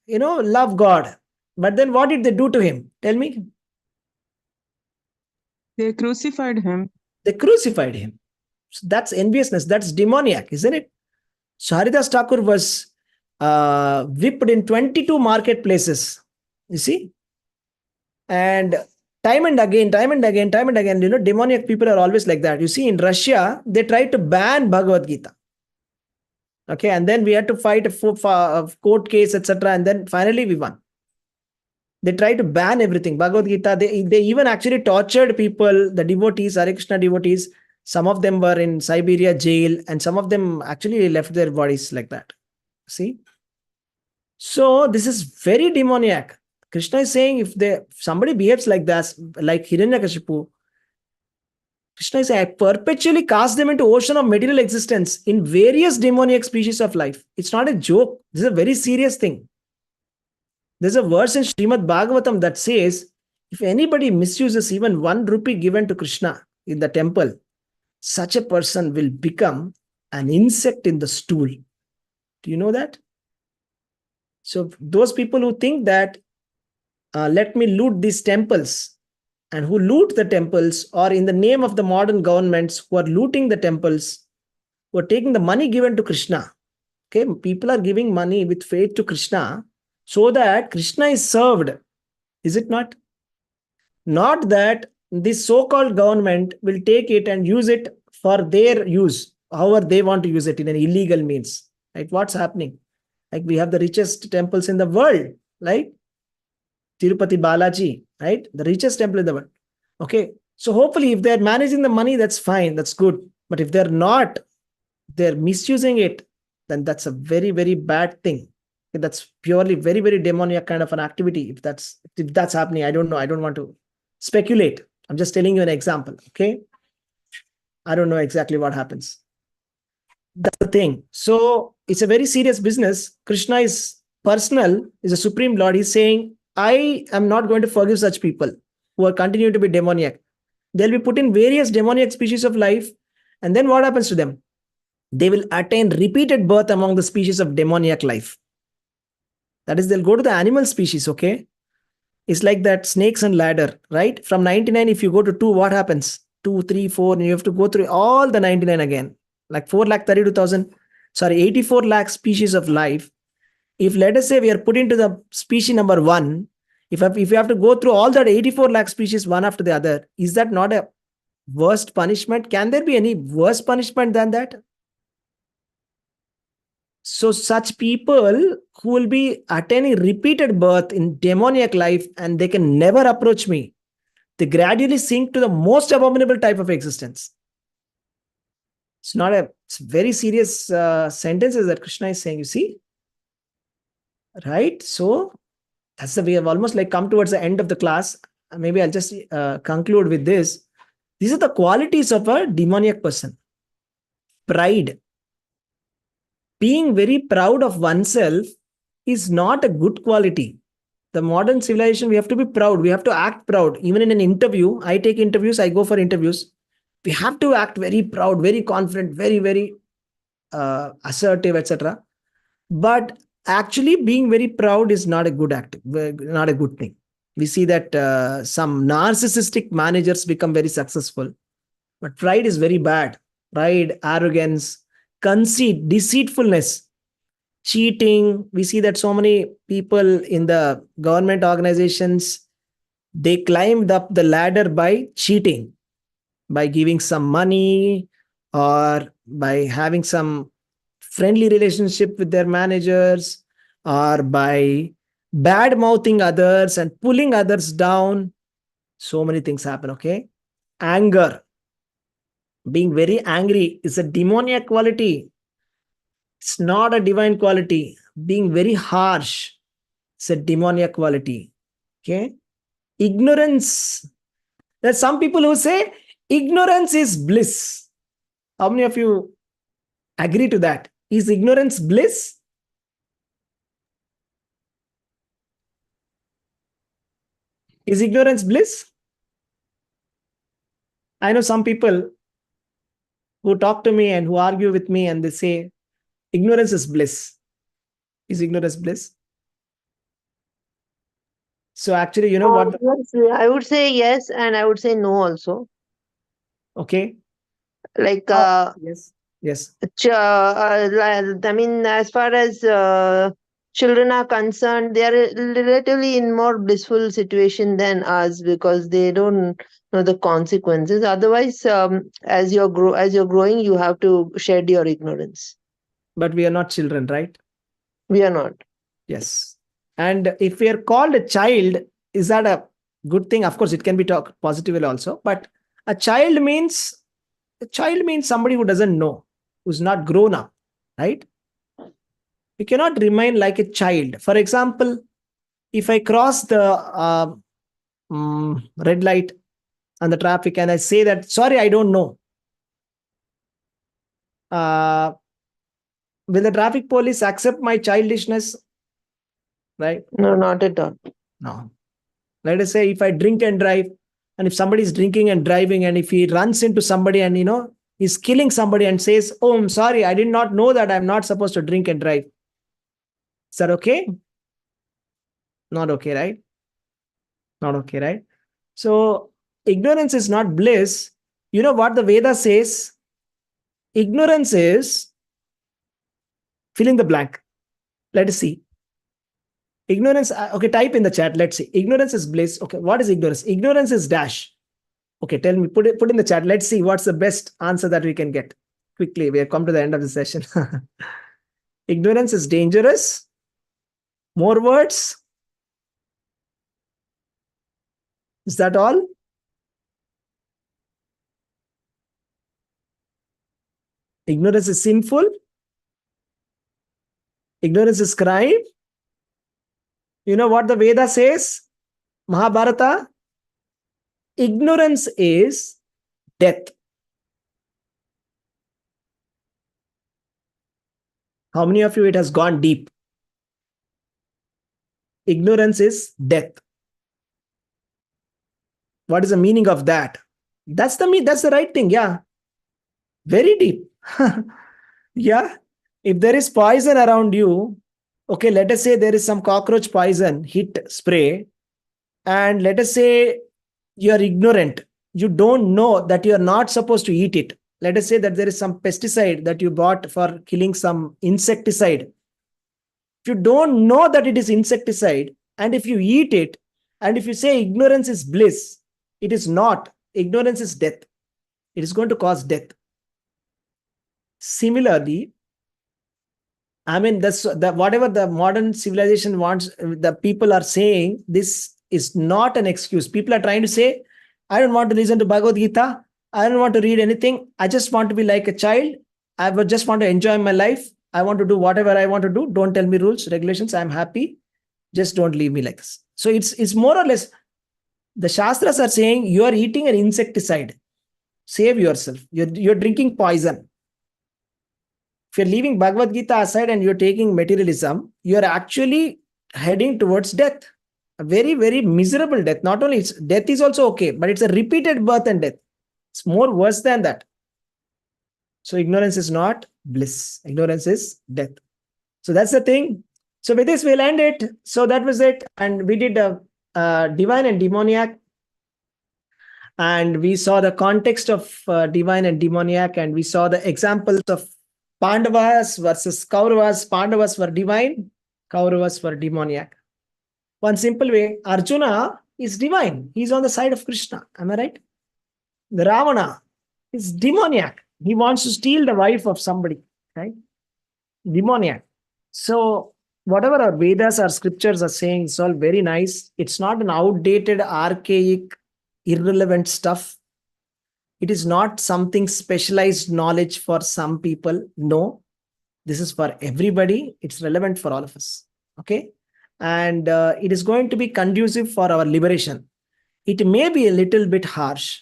love God. But then what did they do to him? Tell me. They crucified him. They crucified him. So that's enviousness. That's demoniac, isn't it? So Haridas Thakur was whipped in 22 marketplaces. You see? And time and again, demoniac people are always like that. You see, in Russia, they tried to ban Bhagavad Gita. Okay, and then we had to fight a court case, etc. And then finally we won. They tried to ban everything. Bhagavad Gita, they even actually tortured people, the devotees, Hare Krishna devotees. Some of them were in Siberia jail, and some of them actually left their bodies like that. See? So this is very demoniac. Krishna is saying if somebody behaves like that, like Hiranyakashipu, Krishna is saying, I perpetually cast them into ocean of material existence in various demoniac species of life. It's not a joke. This is a very serious thing. There's a verse in Srimad Bhagavatam that says, if anybody misuses even 1 rupee given to Krishna in the temple, such a person will become an insect in the stool. Do you know that? So those people who think that, let me loot these temples, and who loot the temples, or in the name of the modern governments who are looting the temples, who are taking the money given to Krishna. Okay, people are giving money with faith to Krishna so that Krishna is served. Is it not? Not that this so-called government will take it and use it for their use, however they want to use it in an illegal means. Right? What's happening? Like we have the richest temples in the world, right? Tirupati Balaji, right? The richest temple in the world. Okay. So hopefully if they're managing the money, that's fine. That's good. But if they're not, they're misusing it, then that's a very, very bad thing. Okay, that's purely very, very demoniac kind of an activity. If that's happening, I don't know. I don't want to speculate. I'm just telling you an example. Okay. I don't know exactly what happens. That's the thing. So it's a very serious business. Krishna is personal, is a supreme Lord. He's saying, I am not going to forgive such people who are continuing to be demoniac. They'll be put in various demoniac species of life. And then what happens to them? They will attain repeated birth among the species of demoniac life. That is, they'll go to the animal species, okay? It's like that snakes and ladder, right? From 99, if you go to 2, what happens? 2, 3, 4, and you have to go through all the 99 again. Like 84 lakh species of life. If let us say we are put into the species number 1, if you have to go through all that 84 lakh species one after the other, is that not a worst punishment? Can there be any worse punishment than that? So such people who will be attaining repeated birth in demoniac life and they can never approach me, they gradually sink to the most abominable type of existence. It's very serious sentences that Krishna is saying, you see? Right? So that's the way. I've almost like come towards the end of the class. Maybe I'll just conclude with this. These are the qualities of a demoniac person. Pride. Being very proud of oneself is not a good quality. The modern civilization, we have to be proud. We have to act proud. Even in an interview, I take interviews, I go for interviews. We have to act very proud, very confident, very, very assertive, etc. But actually being very proud is not a good thing. We see that some narcissistic managers become very successful. But pride is very bad. Pride, arrogance, conceit, deceitfulness, cheating. We see that so many people in the government organizations, they climbed up the ladder by cheating, by giving some money or by having some friendly relationship with their managers, or by bad mouthing others and pulling others down. So many things happen. Okay. Anger. Being very angry is a demoniac quality. It's not a divine quality. Being very harsh is a demoniac quality. Okay. Ignorance. There's some people who say ignorance is bliss. How many of you agree to that? Is ignorance bliss? Is ignorance bliss? I know some people who talk to me and who argue with me and they say ignorance is bliss. Is ignorance bliss? So actually, you know what? Yes, I would say yes, and I would say no also. Okay. Like, Yes. Yes. I mean, as far as children are concerned, they are relatively in more blissful situation than us because they don't know the consequences. Otherwise, as you're growing, you have to shed your ignorance. But we are not children, right? We are not. Yes. And if we are called a child, is that a good thing? Of course, it can be talked positively also. But a child means somebody who doesn't know, who's not grown up, right? You cannot remain like a child. For example, if I cross the red light on the traffic and I say that, sorry, I don't know. Will the traffic police accept my childishness? Right? No, not at all. No. Let us say if I drink and drive, and if somebody is drinking and driving, and if he runs into somebody and is killing somebody and says, "Oh, I'm sorry, I did not know that I'm not supposed to drink and drive." Is that okay? Not okay, right? Not okay, right? So ignorance is not bliss. You know what the Veda says? Ignorance is fill in the blank. Let us see. Ignorance, okay, type in the chat. Let's see. Ignorance is bliss. Okay, what is ignorance? Ignorance is dash. Okay, tell me, put in the chat. Let's see what's the best answer that we can get. Quickly, we have come to the end of the session. Ignorance is dangerous. More words? Is that all? Ignorance is sinful. Ignorance is crime. You know what the Veda says? Mahabharata? Ignorance is death. How many of you it has gone deep? Ignorance is death. What is the meaning of that? That's the right thing. Yeah. Very deep. Yeah. If there is poison around you, okay, let us say there is some cockroach poison, hit spray, and let us say you are ignorant. You don't know that you are not supposed to eat it. Let us say that there is some pesticide that you bought for killing some insecticide. If you don't know that it is insecticide, and if you eat it, and if you say ignorance is bliss, it is not. Ignorance is death. It is going to cause death. Similarly, I mean, whatever the modern civilization wants, the people are saying this is not an excuse. People are trying to say, I don't want to listen to Bhagavad Gita. I don't want to read anything. I just want to be like a child. I would just want to enjoy my life. I want to do whatever I want to do. Don't tell me rules, regulations. I'm happy. Just don't leave me like this. So it's more or less, the Shastras are saying you are eating an insecticide. Save yourself. You're drinking poison. If you're leaving Bhagavad Gita aside and you're taking materialism, you're actually heading towards death. A very, very miserable death. Not only death is also okay, but it's a repeated birth and death. It's more worse than that. So ignorance is not bliss. Ignorance is death. So that's the thing. So with this, we'll end it. So that was it. And we did divine and demoniac. And we saw the context of divine and demoniac. And we saw the examples of Pandavas versus Kauravas. Pandavas were divine, Kauravas were demoniac. One simple way, Arjuna is divine. He's on the side of Krishna. Am I right? The Ravana is demoniac. He wants to steal the wife of somebody, right? Demoniac. So whatever our Vedas or scriptures are saying, it's all very nice. It's not an outdated, archaic, irrelevant stuff. It is not something specialized knowledge for some people. No, this is for everybody. It's relevant for all of us. Okay. And it is going to be conducive for our liberation. It may be a little bit harsh.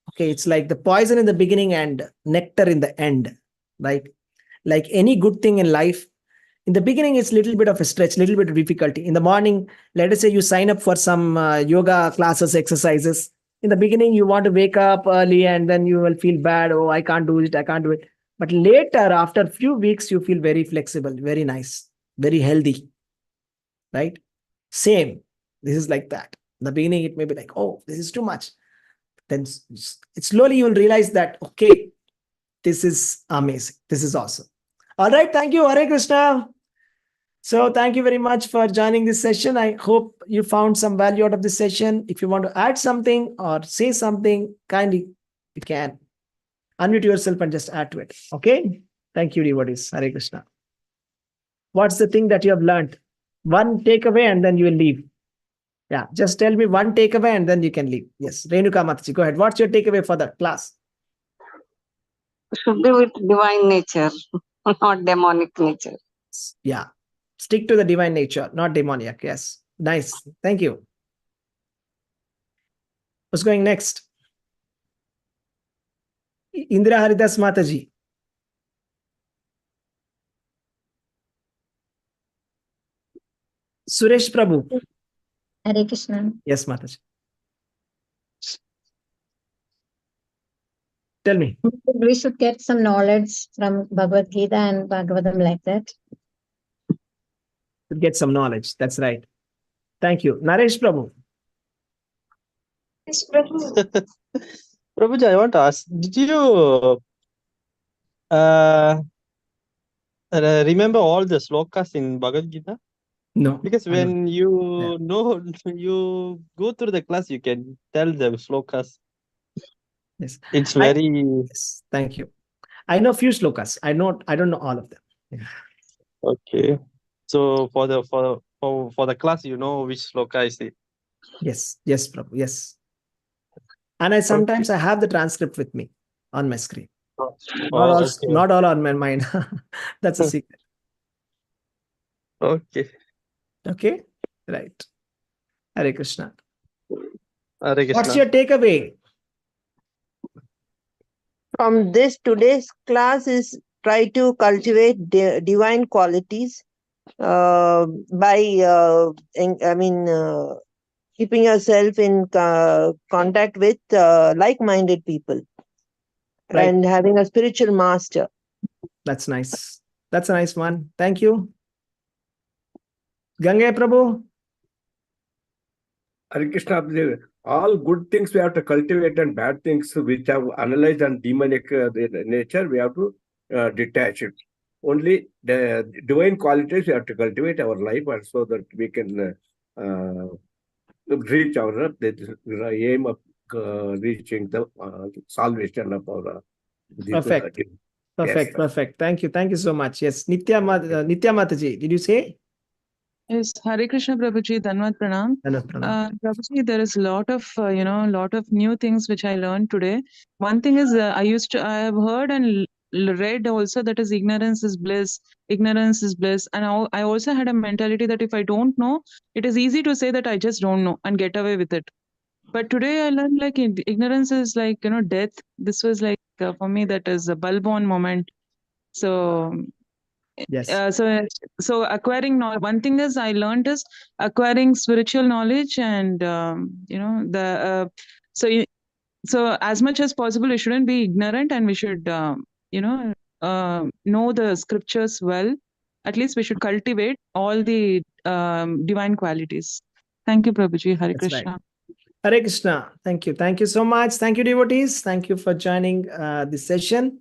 Okay. It's like the poison in the beginning and nectar in the end, right? Like any good thing in life, in the beginning, it's a little bit of a stretch, little bit of difficulty. In the morning, let us say you sign up for some yoga classes, exercises. In the beginning, you want to wake up early and then you will feel bad. Oh, I can't do it. I can't do it. But later, after a few weeks, you feel very flexible, very nice, very healthy, right? Same. This is like that. In the beginning, it may be like, oh, this is too much. Then slowly you will realize that, okay, This is amazing. This is awesome. All right. Thank you. Hare Krishna. So thank you very much for joining this session. I hope you found some value out of this session. If you want to add something or say something, kindly you can unmute yourself and just add to it. Okay. Thank you, devotees. Hare Krishna. What's the thing that you have learned? One takeaway and then you will leave. Yeah. Just tell me one takeaway and then you can leave. Yes. Renuka Mataji, go ahead. What's your takeaway for the class? Should be with divine nature, not demonic nature. Yeah. Stick to the divine nature, not demoniac. Yes. Nice. Thank you. What's going next? Indra Haridas Mataji. Suresh Prabhu. Hare Krishna. Yes, Mataji. Tell me. We should get some knowledge from Bhagavad Gita and Bhagavatam like that. To get some knowledge. That's right. Thank you. Naresh Prabhu. Yes, Prabhu. Prabhuji, I want to ask, did you remember all the slokas in Bhagavad Gita? No. Because I don't. when you know, you go through the class, you can tell the slokas. Yes. It's very Yes. Thank you. I know few slokas. I don't know all of them. Yeah. okay. So for the class, you know which sloka is it? Yes. Yes, Prabhu. Yes. And I sometimes I have the transcript with me on my screen. Not all on my mind. That's a secret. Okay. Okay. Right. Hare Krishna. Hare Krishna. What's your takeaway? From this today's class is try to cultivate divine qualities by keeping yourself in contact with like-minded people, Right. and having a spiritual master. That's nice. That's a nice one. Thank you. Gange Prabhu. Hare Krishna, all good things we have to cultivate and bad things which have analyzed and demonic nature, we have to detach it. Only the divine qualities we have to cultivate our life, and so that we can reach our the aim of reaching the salvation of our Perfect. Perfect. Yes. Perfect. Thank you. Thank you so much. Yes. Nitya Mataji, did you say? Yes, Hare Krishna Prabhuji, Dhanvat Pranam. Prabhuji, there is a lot of new things which I learned today. One thing is, I have heard and read also that is ignorance is bliss. Ignorance is bliss. And I also had a mentality that if I don't know, it is easy to say that I just don't know and get away with it. But today I learned like ignorance is like, death. This was like, for me, that is a bulb-on moment. So Yes. So acquiring knowledge. One thing is I learned is acquiring spiritual knowledge, and so as much as possible we shouldn't be ignorant, and we should know the scriptures well. At least we should cultivate all the divine qualities. Thank you, Prabhuji. Hare That's right. Krishna. Hare Krishna. Thank you. Thank you so much. Thank you, devotees. Thank you for joining this session.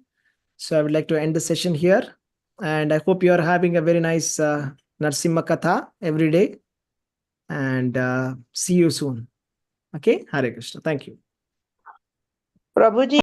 So I would like to end the session here. And I hope you are having a very nice Narsimha Katha every day. And see you soon. Okay? Hare Krishna. Thank you. Prabhuji.